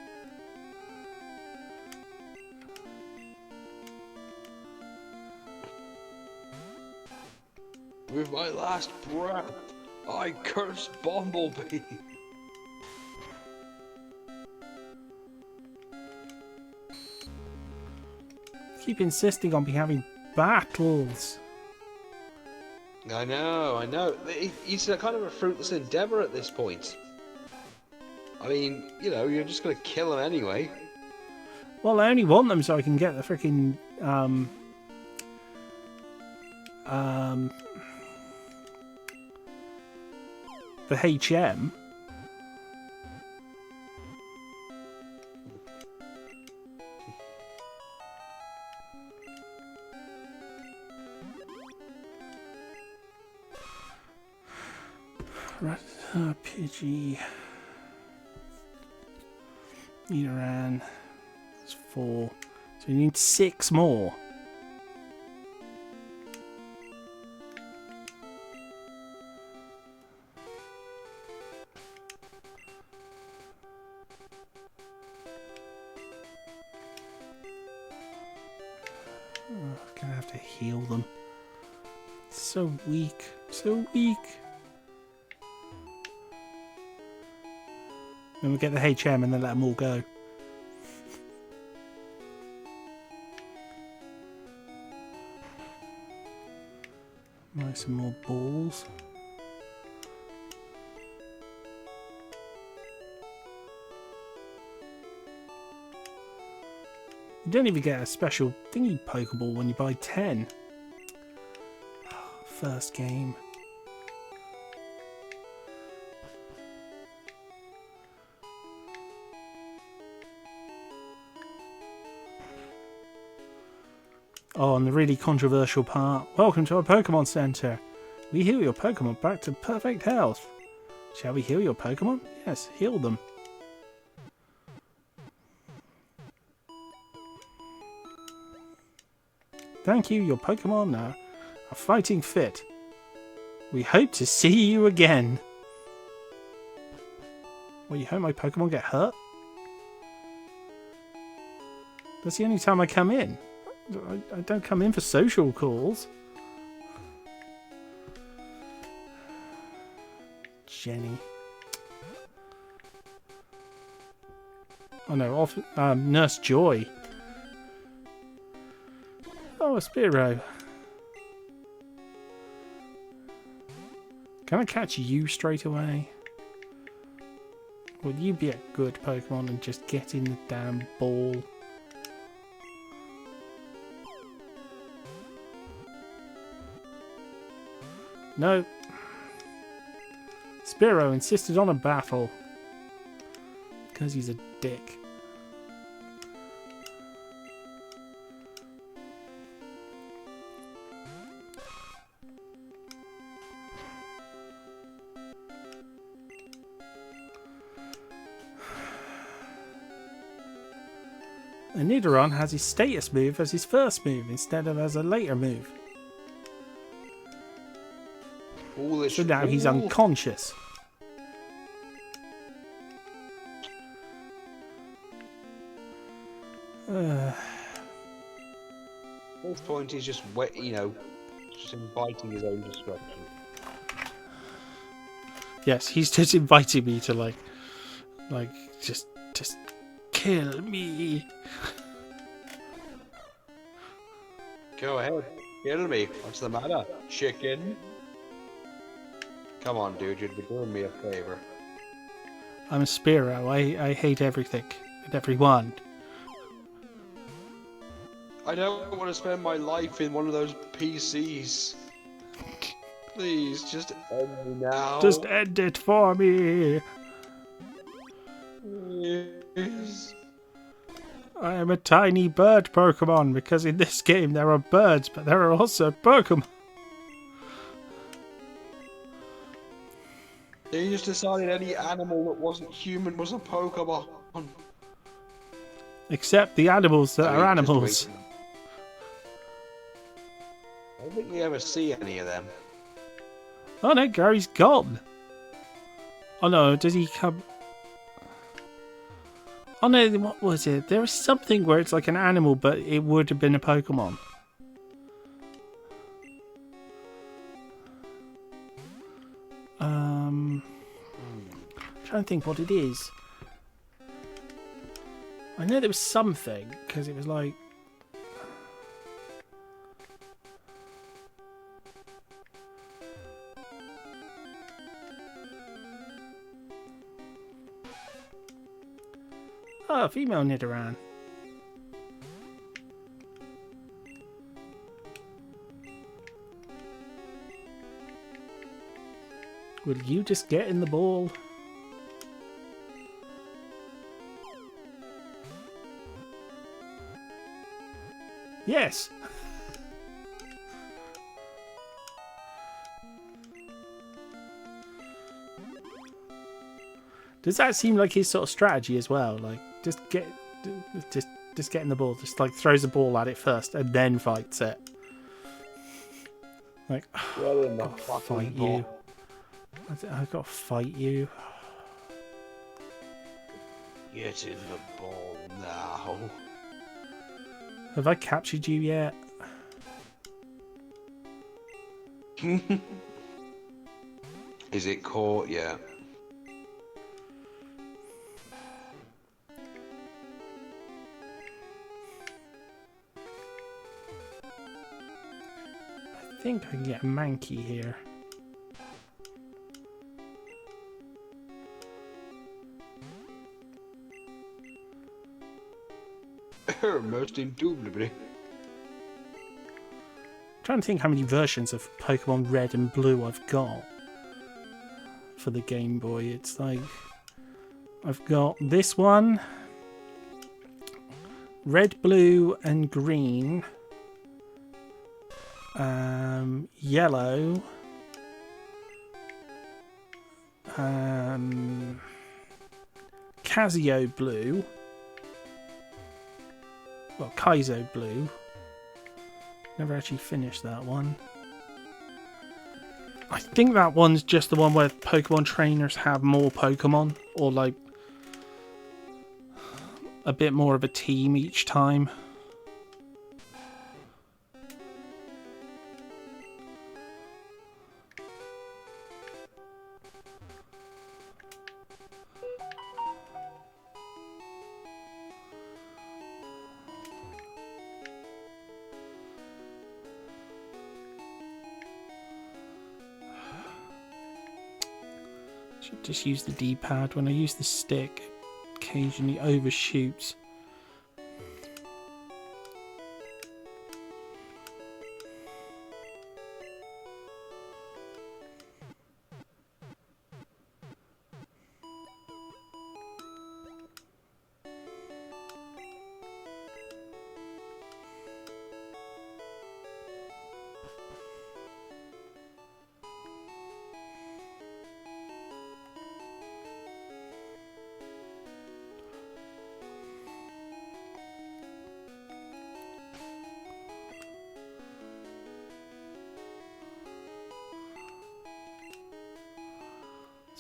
With my last breath, I curse Bumblebee. Keep insisting on me having battles. I know. It's a kind of a fruitless endeavor at this point. I mean, you know, you're just gonna kill him anyway. Well, I only want them so I can get the freaking the HM. Right, Pidgey. Nidoran. It's 4. So you need 6 more. Oh, I'm gonna have to heal them. So weak. So weak. Then we'll get the HM and then let them all go. Nice, some more balls. You don't even get a special thingy Pokeball when you buy 10. First game. Oh, and the really controversial part. Welcome to our Pokemon Center. We heal your Pokemon back to perfect health. Shall we heal your Pokemon? Yes, heal them. Thank you, your Pokemon are fighting fit. We hope to see you again. Well, you hope my Pokemon get hurt? That's the only time I come in. I don't come in for social calls. Jenny. Oh no, Nurse Joy. Oh, a Spearow. Can I catch you straight away? Will you be a good Pokemon and just get in the damn ball? No. Spearow insisted on a battle. Because he's a dick. And Nidoran has his status move as his first move instead of as a later move. Foolish. So now he's fool. unconscious. At this point, he's just just inviting his own destruction. Yes, he's just inviting me to like just kill me. Go ahead, kill me. What's the matter, chicken? Come on, dude, you'd be doing me a favor. I'm a Spearow. I hate everything and everyone. I don't want to spend my life in one of those PCs. Please, just end me now. Just end it for me. Please. I am a tiny bird Pokemon because in this game there are birds, but there are also Pokemon. They just decided any animal that wasn't human was a Pokemon. Except the animals that I mean, are just animals. wait. I don't think we ever see any of them. Oh no, Gary's gone. Oh no, does he come? Oh no, what was it? There is something where it's like an animal, but it would have been a Pokemon. Trying to think what it is. I know there was something because it was like. Oh, female Nidoran. Will you just get in the ball? Yes! Does that seem like his sort of strategy as well? Like, just getting the ball. Just like throws the ball at it first and then fights it. Like, I've got to fight you. I've got to fight you. Get in the ball now. Have I captured you yet? Is it caught yet? I think I can get a Mankey here. Most indubitably. Trying to think how many versions of Pokemon Red and Blue I've got for the Game Boy. It's like I've got this one, red, blue, and green, yellow, Casio blue, well, Kaizo blue. Never actually finished that one. I think that one's just the one where Pokemon trainers have more Pokemon, or like a bit more of a team each time. Should just use the D-pad. When I use the stick, it occasionally overshoots.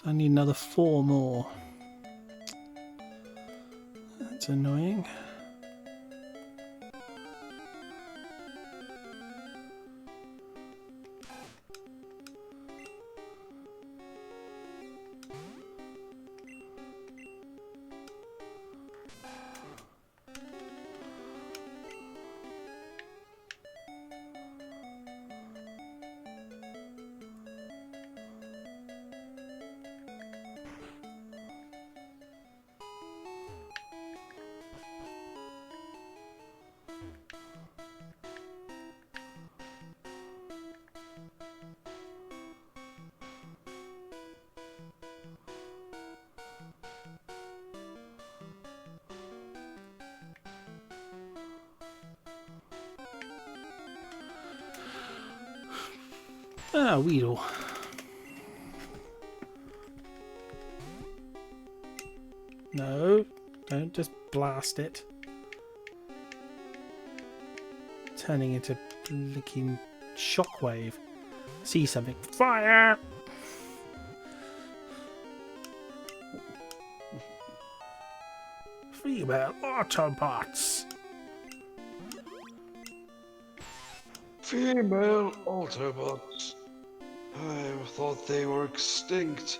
I need another 4 more. That's annoying. Ah, Weedle. No, don't just blast it. Turning into blinking shockwave. See something. Fire! Female Autobots. Female Autobots. I thought they were extinct.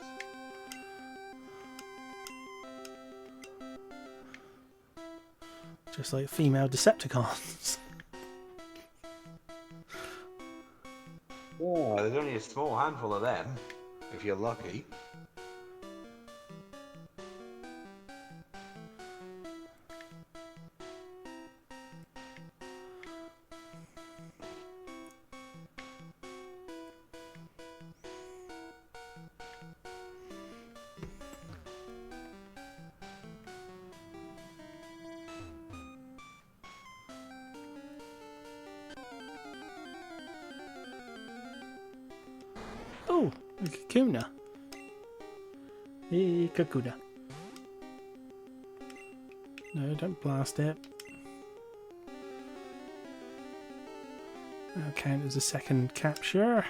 Just like female Decepticons. Yeah, there's only a small handful of them, if you're lucky. Oh, Kakuna. Hey, Kakuna. No, don't blast it. That'll count as a second capture.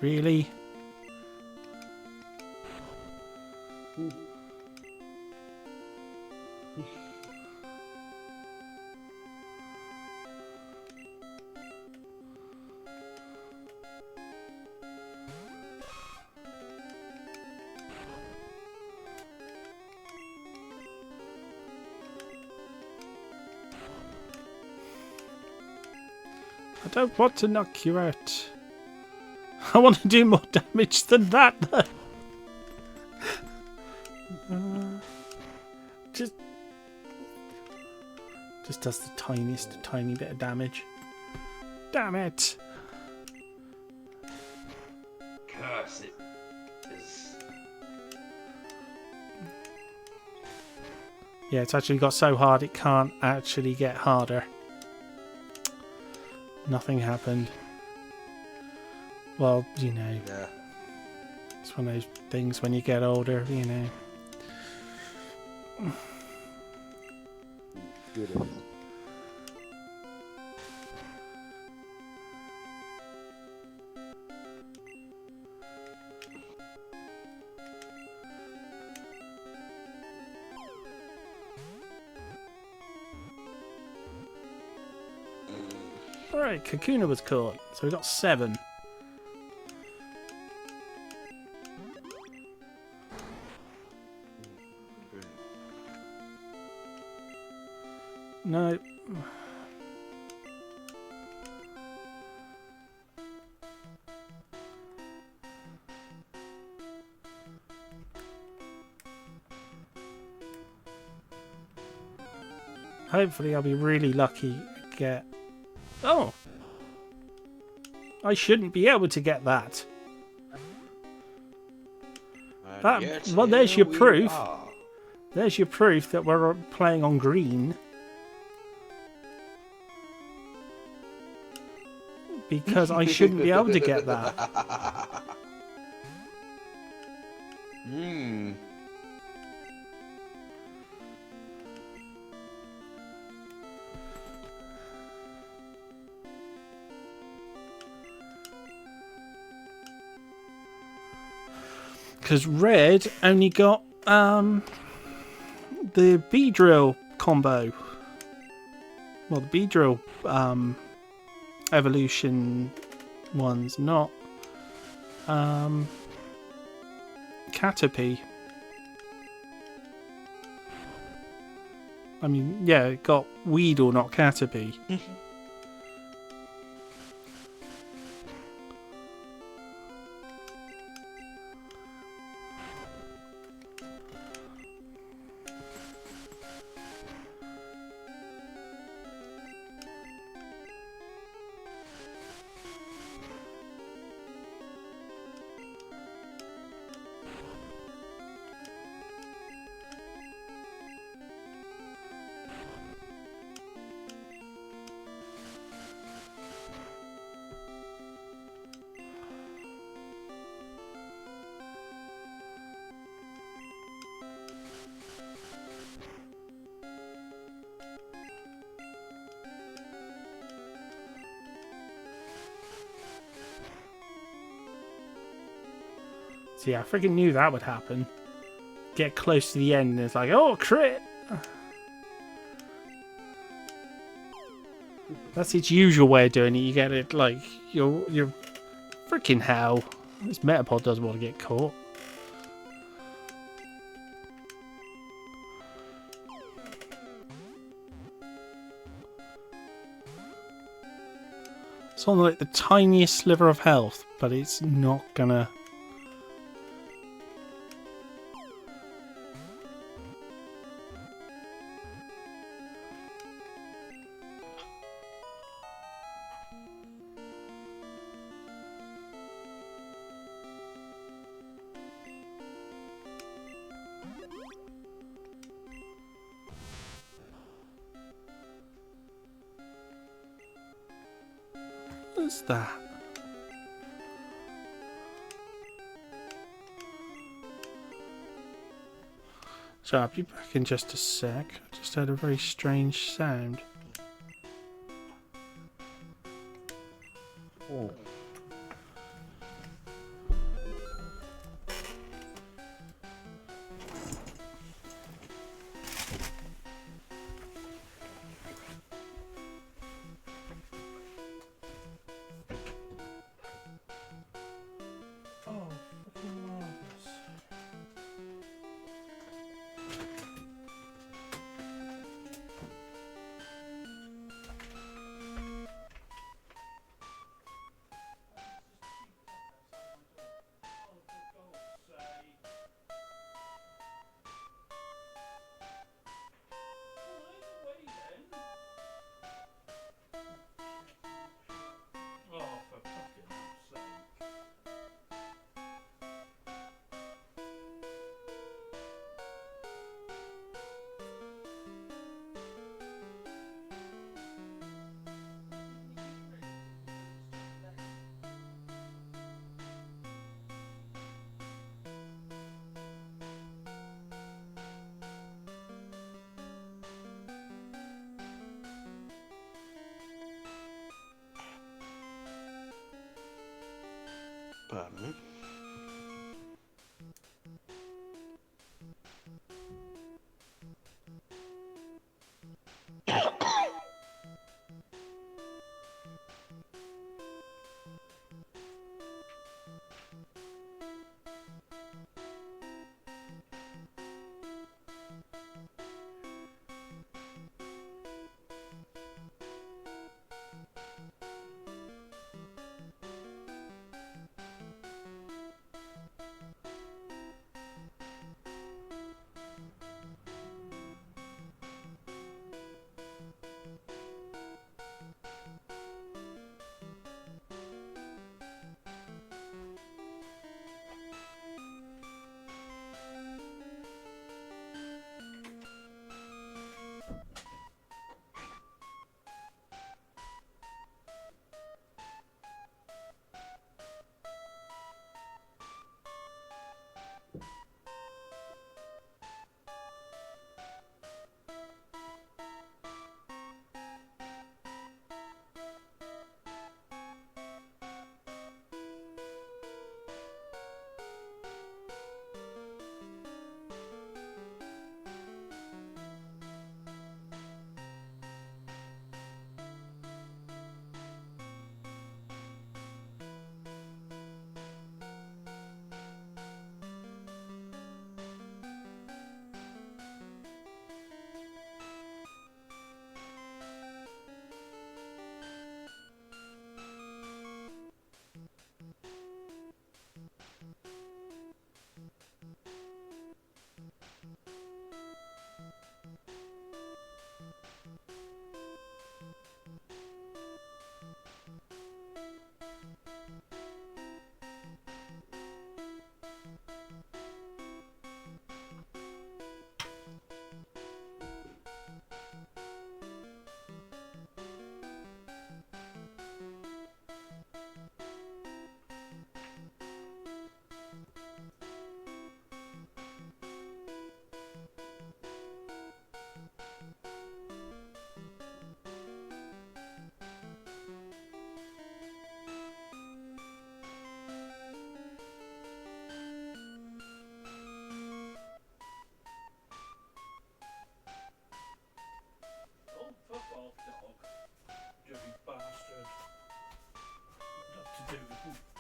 Really? I don't want to knock you out. I want to do more damage than that, though. Just does the tiniest tiny bit of damage. Damn it! Curse it. Yeah, it's actually got so hard it can't actually get harder. Nothing happened. Well, you know, Yeah. it's one of those things when you get older, you know. Good. Alright, Kakuna was caught, so we got 7. No. Hopefully I'll be really lucky to get... Oh! I shouldn't be able to get that. And That- yet well, there's here your we proof. are. There's your proof that we're playing on green. Because I shouldn't be able to get that. Hmm. Because red only got the Beedrill combo. Well, the Beedrill evolution ones, not Caterpie. I mean, yeah, it got Weedle, not Caterpie. So yeah, I freaking knew that would happen. Get close to the end and it's like, oh, crit! That's its usual way of doing it. You get it like, you're freaking hell. This Metapod doesn't want to get caught. It's on like the tiniest sliver of health, but it's not gonna... What's that? So I'll be back in just a sec. I just heard a very strange sound. Oh. Oh, fucking marvelous. Oh, for fucking sake. Pardon me.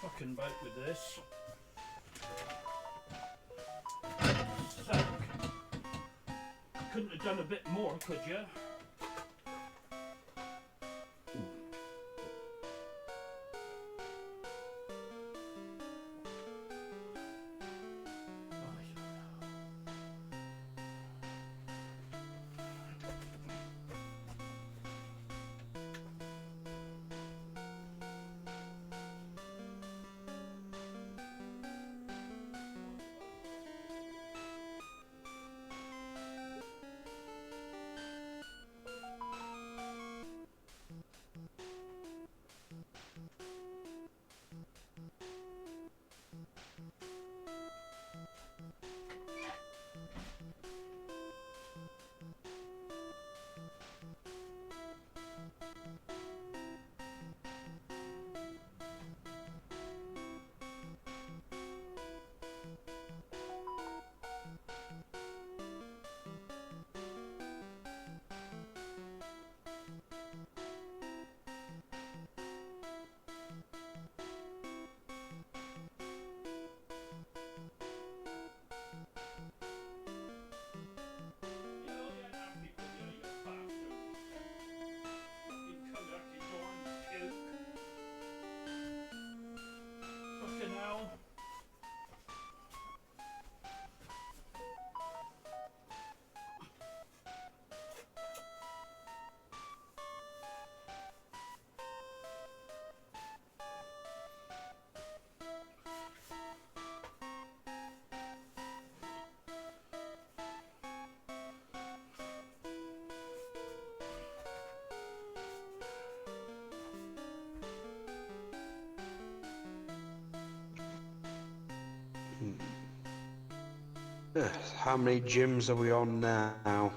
Fucking bout with this. Couldn't have done a bit more, could you? How many gyms are we on now?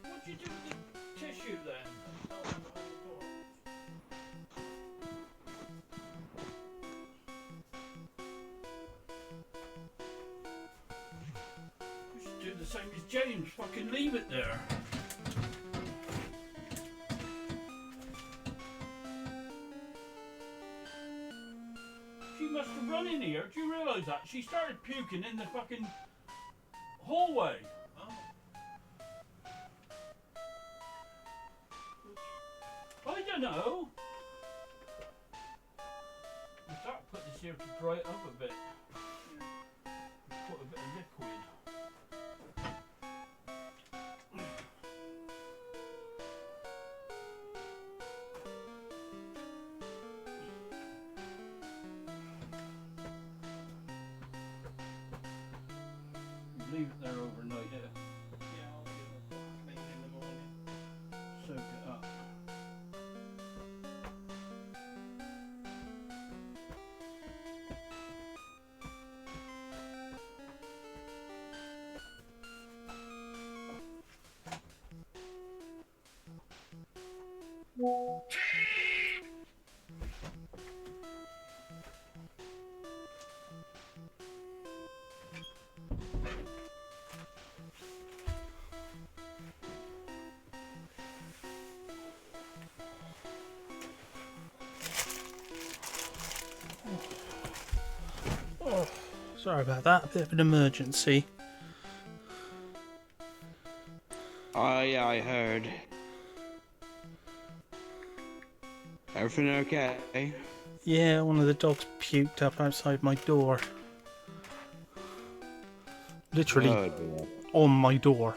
What'd you do with the tissue then? We should do the same as James. Fucking leave it there. She must have run in here. Do you realise that? She started puking in the fucking hallway. I don't know. We start to put this here to dry it up a bit. Put a bit of liquid. Leave it there overnight, yeah. Yeah, I'll do it maybe in the morning. Soak it up. Oh, sorry about that. A bit of an emergency. Oh, yeah, I heard. Everything okay? Yeah, one of the dogs puked up outside my door. Literally Oh, dear. on my door.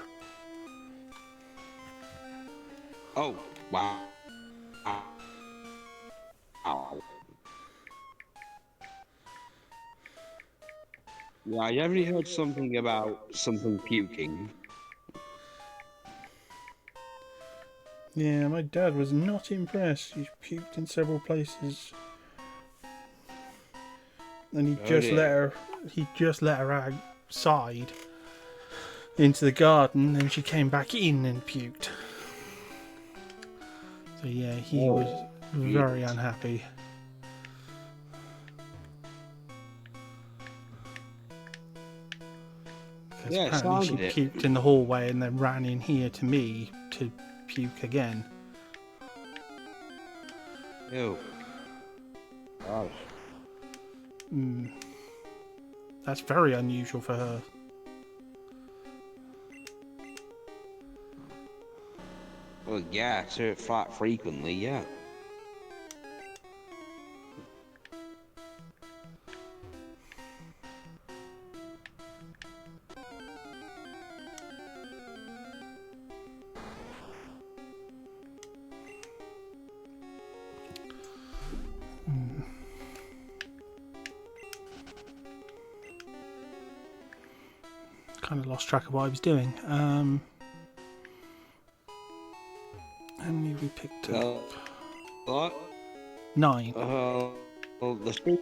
Oh, wow. Ow. Yeah, I definitely heard something about something puking. Yeah, my dad was not impressed. He puked in several places. And he Oh just dear. let her outside into the garden, and she came back in and puked. So yeah, he was very yes. unhappy. Because Yeah, apparently she sounded it. puked in the hallway and then ran in here to me to puke again. Ew. Gosh. Mm. That's very unusual for her. Well, yeah, to fart frequently, yeah. Kind of lost track of what I was doing. How many have we picked up? What? 9. Well, the street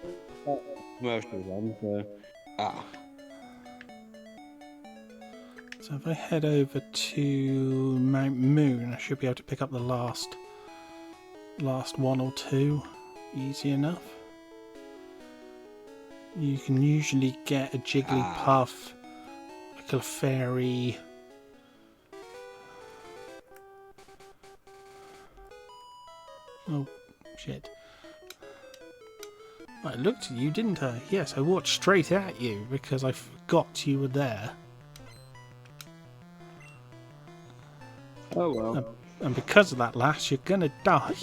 commercial one, so. Ah. So if I head over to Mount Moon, I should be able to pick up the last one or two easy enough. You can usually get a Jigglypuff, a Clefairy, oh shit. I looked at you, didn't I? Yes, I walked straight at you because I forgot you were there. Oh well. And because of that, lass, you're gonna die.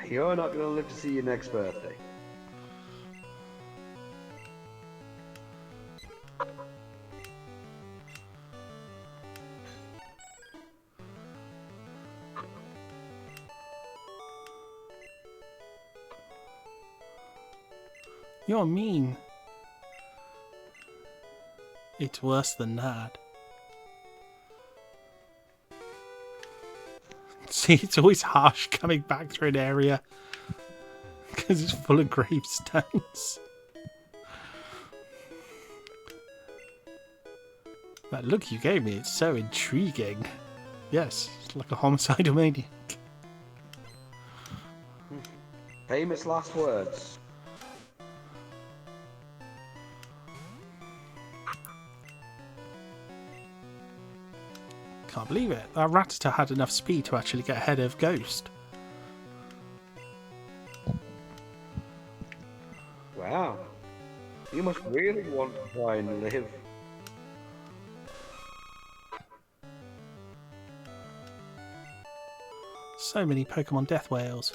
You're not gonna live to see your next birthday. You're mean. It's worse than that. See, it's always harsh coming back through an area because it's full of gravestones. That look you gave me, it's so intriguing. Yes, it's like a homicidal maniac. Famous last words. Can't believe it. That Rattata had enough speed to actually get ahead of Ghost. Wow. You must really want to try and live. So many Pokemon death whales.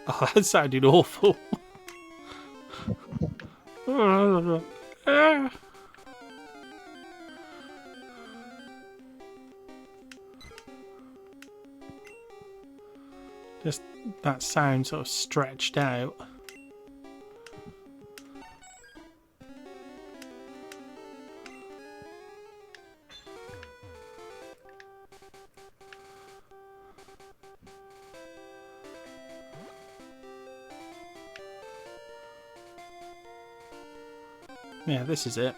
Oh, that sounded awful. Just that sound sort of stretched out. Yeah, this is it.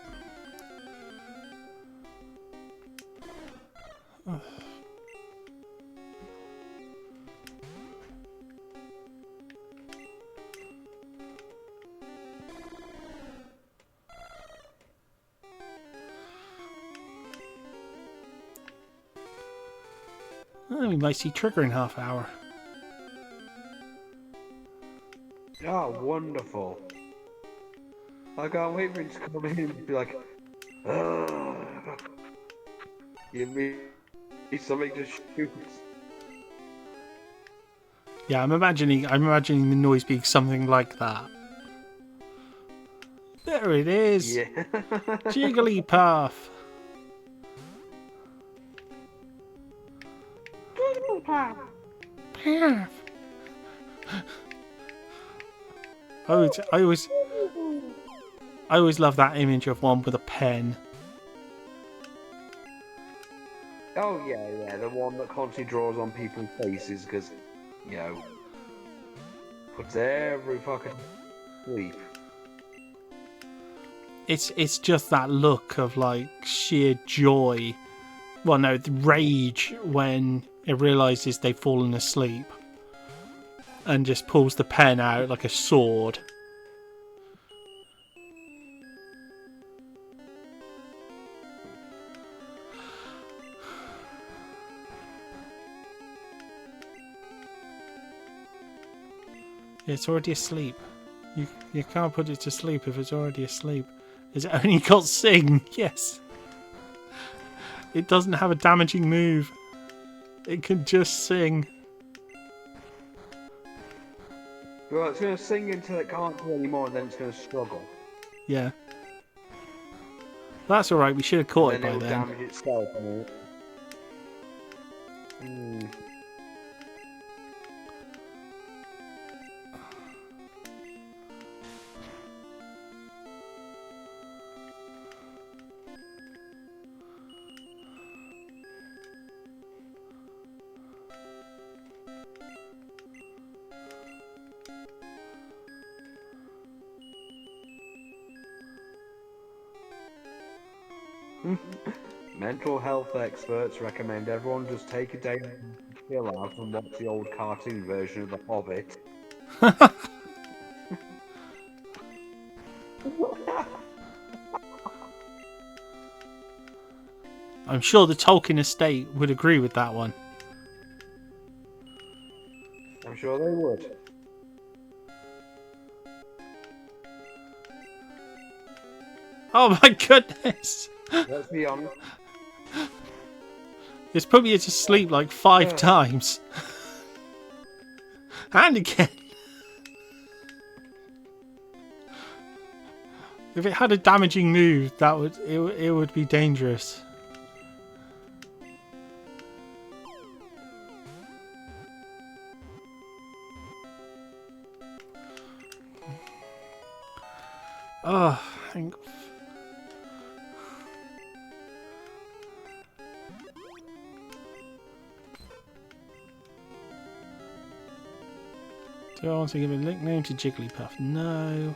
Oh, we might see Trigger in half hour. Oh, wonderful. I can't wait for him to come in and be like, "Ugh, give me something to shoot." Yeah, I'm imagining the noise being something like that. There it is. Yeah. Jigglypuff. Puff. I always love that image of one with a pen. Oh yeah, the one that constantly draws on people's faces because, you know, puts every fucking sleep. It's just that look of like sheer joy. Well, no, the rage when it realizes they've fallen asleep, and just pulls the pen out like a sword. It's already asleep. You can't put it to sleep if it's already asleep. It's only got Sing, yes. It doesn't have a damaging move. It can just sing. Well, it's going to sing until it can't do anymore, and then it's going to struggle. Yeah. That's alright, we should have caught it And then by it'll then. damage itself. Hmm. Mental health experts recommend everyone just take a day to chill out and watch the old cartoon version of The Hobbit. I'm sure the Tolkien estate would agree with that one. I'm sure they would. Oh my goodness! Let's be honest. It's put me to sleep like 5 times. And again. If it had a damaging move, it would be dangerous. Oh, thank. Do I want to give a nickname to Jigglypuff? No.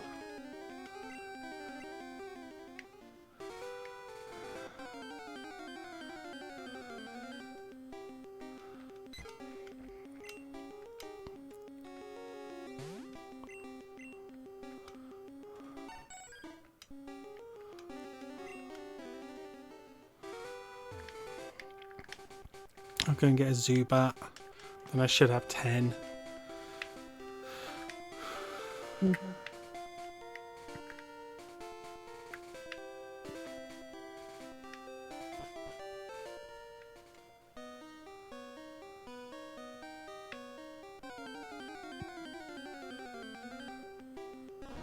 I'll go and get a Zubat. Then I should have 10.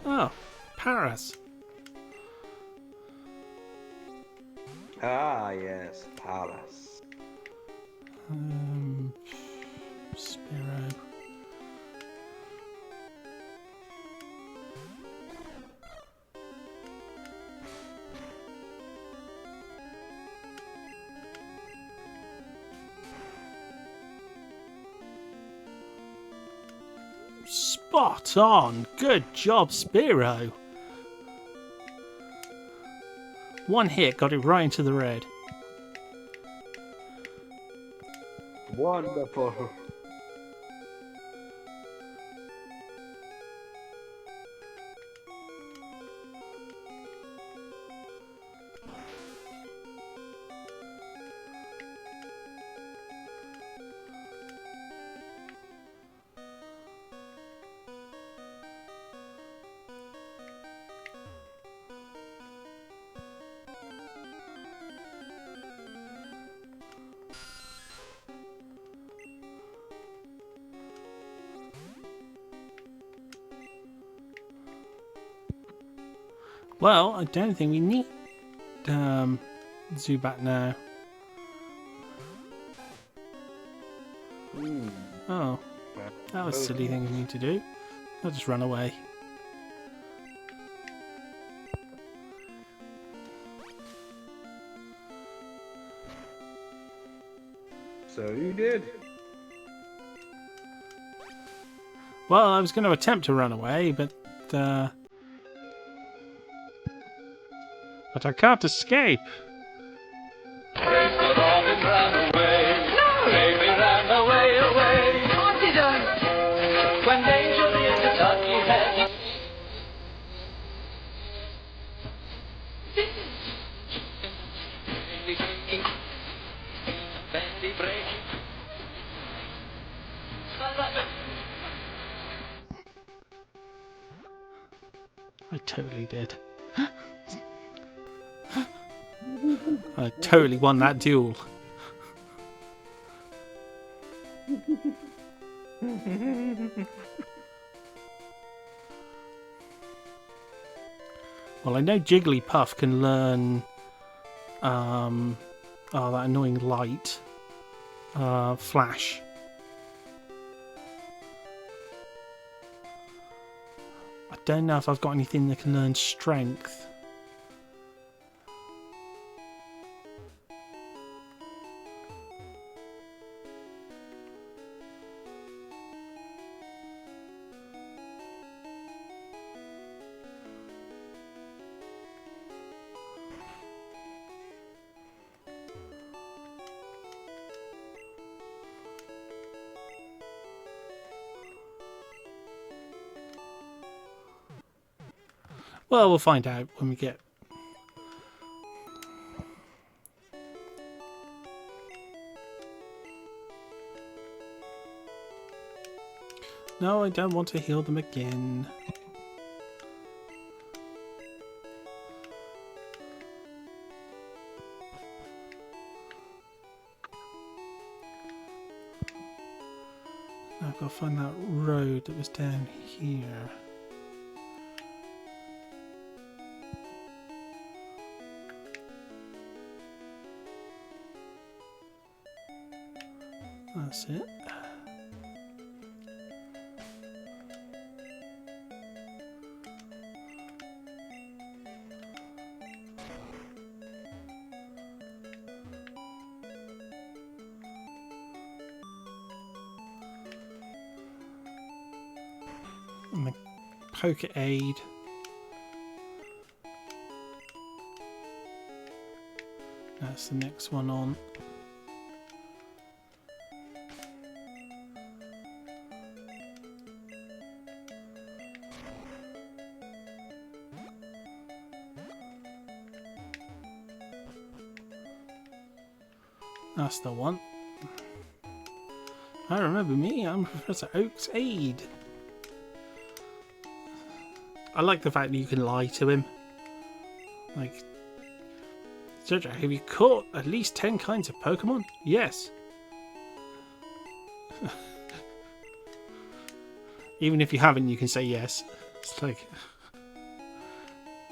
Oh, Paris. Ah, yes, Palace. Spiro. Spot on. Good job, Spiro. One hit got it right into the red. Wonderful. Well, I don't think we need Zubat now. Oh, that was a silly thing we need to do. I'll just run away. So you did. Well, I was going to attempt to run away, but I can't escape. I totally did. I totally won that duel. Well, I know Jigglypuff can learn that annoying light flash. I don't know if I've got anything that can learn strength. Well, we'll find out when we get... No, I don't want to heal them again. I've got to find that road that was down here. That's it. And the poker aid. That's the next one on. That's the one. I remember me, I'm Professor Oak's aide. I like the fact that you can lie to him. Like, Jojo, have you caught at least 10 kinds of Pokemon? Yes. Even if you haven't, you can say yes. It's like...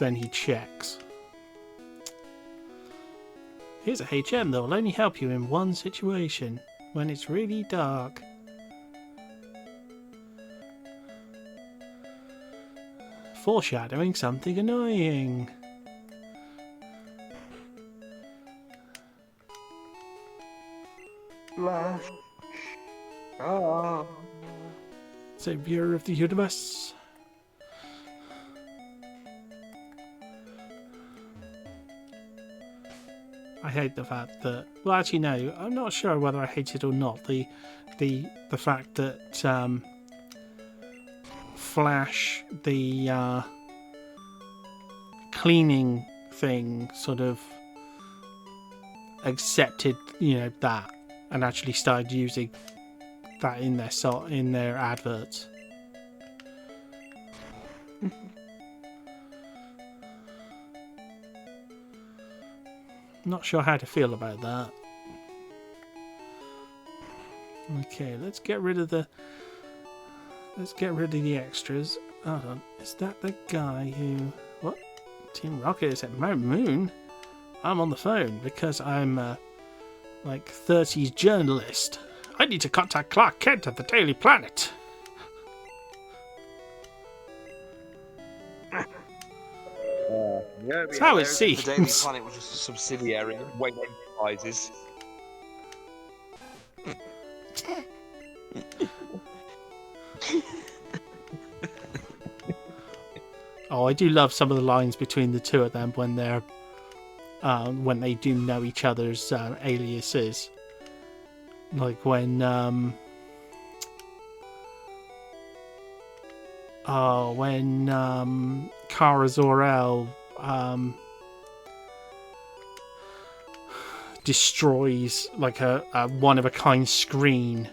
Then he checks. Here's a HM that will only help you in one situation. When it's really dark. Foreshadowing something annoying. Flash. Ah. Savior of the universe. I hate the fact that... Well, actually, no. I'm not sure whether I hate it or not. The fact that Flash, the cleaning thing, sort of accepted, that, and actually started using that in their adverts. Not sure how to feel about that. Okay, let's get rid of the extras. Hold on, is that the guy who... What? Team Rocket is at Mount Moon? I'm on the phone because I'm like 30s journalist. I need to contact Clark Kent at the Daily Planet. That's how it seems. The Daily Planet was just a subsidiary of Wayne Enterprises. Oh, I do love some of the lines between the two of them when they do know each other's aliases. Like when Kara Zor-El destroys like a one-of-a-kind screen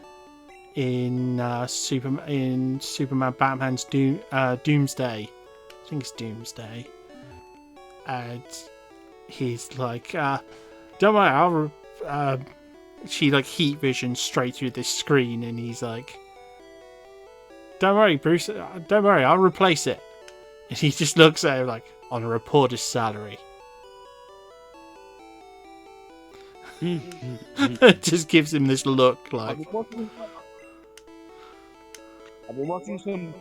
in Superman Batman's Doomsday. I think it's Doomsday. And he's like, don't worry, she like heat vision straight through this screen, and he's like, don't worry, Bruce, don't worry, I'll replace it. And he just looks at her like, on a reporter's salary. Just gives him this look like... I've been watching some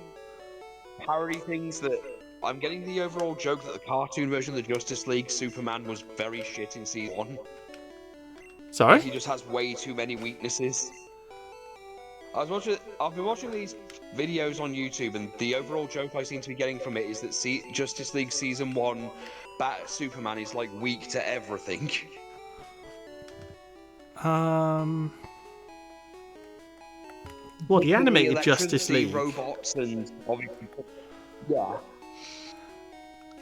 parody things that I'm getting the overall joke that the cartoon version of the Justice League Superman was very shit in season 1. Sorry? He just has way too many weaknesses. I've been watching these videos on YouTube, and the overall joke I seem to be getting from it is that Justice League Season 1 Superman is like weak to everything. Well, the animated Justice League. Robots and obviously, yeah.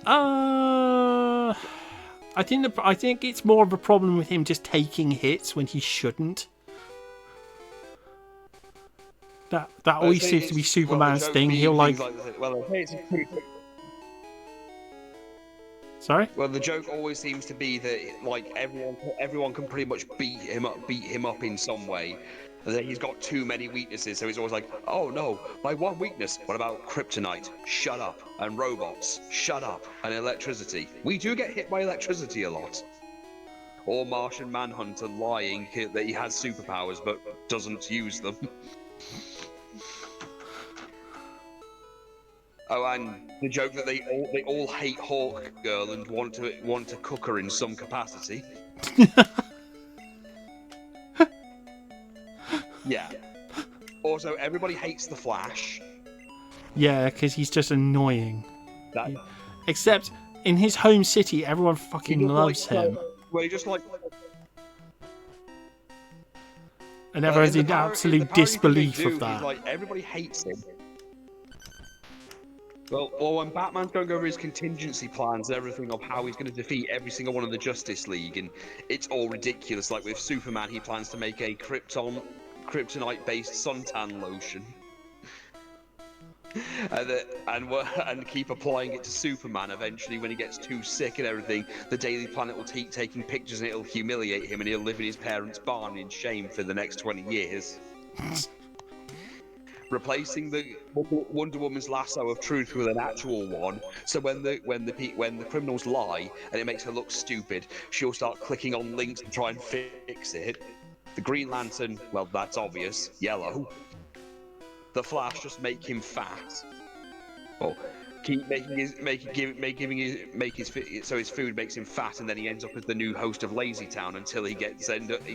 I think it's more of a problem with him just taking hits when he shouldn't. That always seems to be Superman's thing. He'll like. Sorry. Well, the joke always seems to be that like everyone can pretty much beat him up in some way. And that he's got too many weaknesses, so he's always like, "Oh no, my one weakness. What about kryptonite? Shut up. And robots. Shut up. And electricity. We do get hit by electricity a lot." Or Martian Manhunter lying that he has superpowers but doesn't use them. Oh, and the joke that they all hate Hawk Girl and want to cook her in some capacity. Yeah. Also, everybody hates the Flash. Yeah, because he's just annoying. That, Except in his home city, everyone fucking loves him. Well, he just like. And everyone's in the absolute parody disbelief they do, of that. he's like, everybody hates him. Well, when Batman's going over his contingency plans and everything of how he's going to defeat every single one of the Justice League, and it's all ridiculous. Like with Superman, he plans to make a kryptonite-based suntan lotion, and keep applying it to Superman. Eventually, when he gets too sick and everything, the Daily Planet will keep taking pictures and it'll humiliate him, and he'll live in his parents' barn in shame for the next 20 years. Replacing the Wonder Woman's lasso of truth with an actual one, so when the criminals lie and it makes her look stupid, she'll start clicking on links to try and fix it. The Green Lantern, well, that's obvious, yellow. The Flash, just make him fat. Well, keep so his food makes him fat, and then he ends up as the new host of Lazy Town until he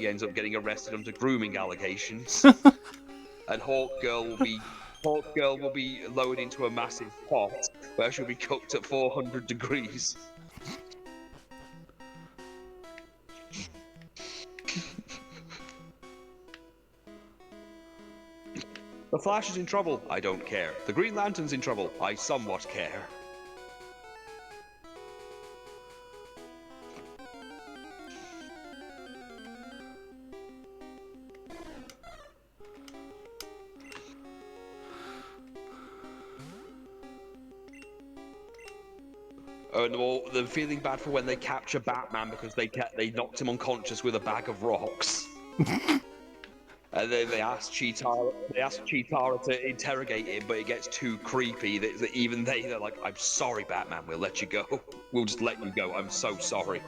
ends up getting arrested under grooming allegations. And Hawk Girl will be lowered into a massive pot where she'll be cooked at 400 degrees. The Flash is in trouble. I don't care. The Green Lantern's in trouble. I somewhat care. And they're feeling bad for when they capture Batman because they knocked him unconscious with a bag of rocks. And then they ask Chitara to interrogate him, but it gets too creepy that even they're like, "I'm sorry, Batman. We'll let you go. We'll just let you go. I'm so sorry."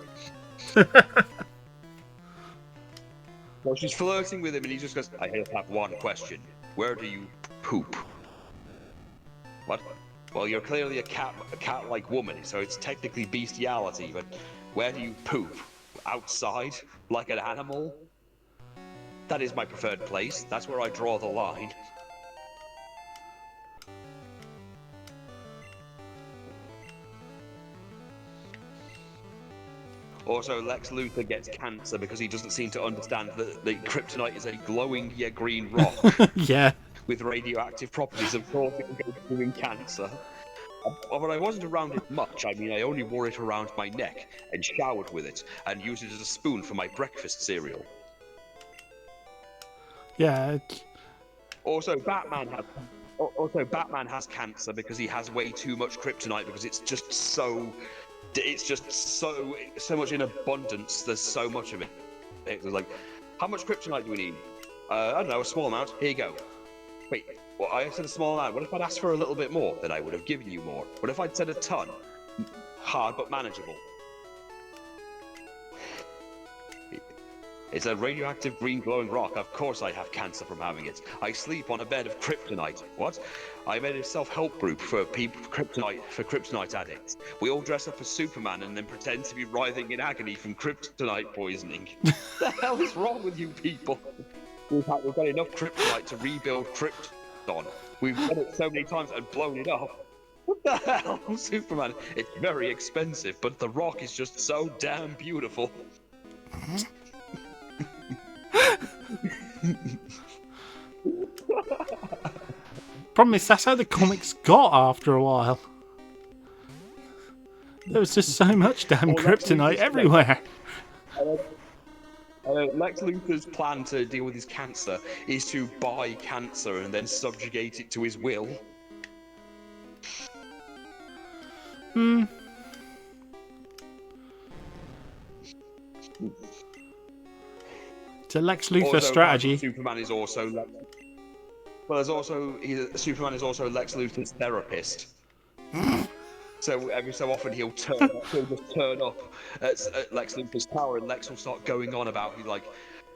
Well, she's flirting with him, and he just goes, "I have one question. Where do you poop?" What? Well, you're clearly a cat-like woman, so it's technically bestiality, but where do you poop? Outside? Like an animal? That is my preferred place. That's where I draw the line. Also, Lex Luthor gets cancer because he doesn't seem to understand that the kryptonite is a glowing yet green rock. Yeah. With radioactive properties, of course it can go through in cancer. But I wasn't around it much. I mean, I only wore it around my neck and showered with it and used it as a spoon for my breakfast cereal. Yeah. Also, Batman has cancer because he has way too much kryptonite because it's just so much in abundance. There's so much of it. It's like, how much kryptonite do we need? I don't know, a small amount. Here you go. Wait, well, I said a small amount. What if I'd asked for a little bit more? Then I would have given you more. What if I'd said a ton? Hard but manageable. It's a radioactive green glowing rock. Of course I have cancer from having it. I sleep on a bed of kryptonite. What? I made a self-help group for kryptonite addicts. We all dress up as Superman and then pretend to be writhing in agony from kryptonite poisoning. What the hell is wrong with you people? We've got enough kryptonite to rebuild Krypton. We've done it so many times and blown it up. What the hell, Superman? It's very expensive, but the rock is just so damn beautiful. Problem is, that's how the comics got after a while. There was just so much damn Well, Lex kryptonite Luthor's everywhere. Lex Luthor's plan to deal with his cancer is to buy cancer and then subjugate it to his will. It's a Lex Luthor Although strategy. Superman is also Superman is also Lex Luthor's therapist. So every so often he'll just turn up at Lex Luthor's tower, and Lex will start going on about he's like,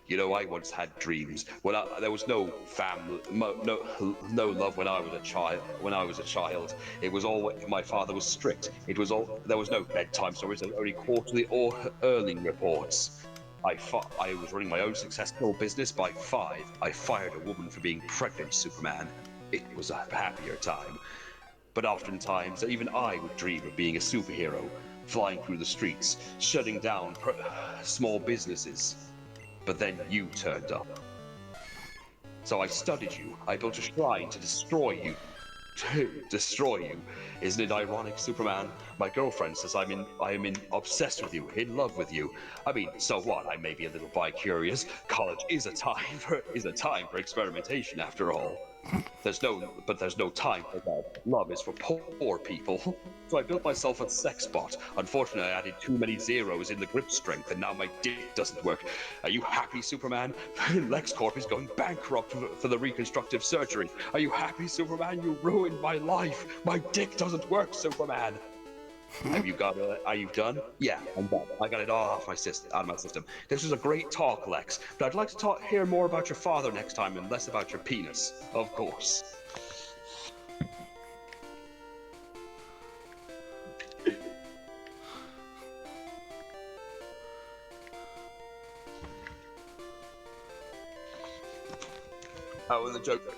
you know, I once had dreams. There was no family, no love when I was a child. It was all my father was strict. There was no bedtime stories, only quarterly or early reports. I was running my own successful business by 5. I fired a woman for being pregnant, Superman. It was a happier time. But oftentimes, even I would dream of being a superhero, flying through the streets, shutting down small businesses. But then you turned up. So I studied you. I built a shrine to destroy you. Isn't it ironic, Superman? My girlfriend says I am obsessed with you, in love with you. I mean, so what? I may be a little bi-curious. College is a time for experimentation, after all. There's no time for that. Love is for poor people. So I built myself a sex bot. Unfortunately, I added too many zeros in the grip strength, and now my dick doesn't work. Are you happy, Superman? LexCorp is going bankrupt for the reconstructive surgery. Are you happy, Superman? You ruined my life. My dick doesn't work, Superman. Are you done? Yeah, I'm done. I got it all out of my system. This was a great talk, Lex, but I'd like to hear more about your father next time and less about your penis, of course. Oh, and the joke.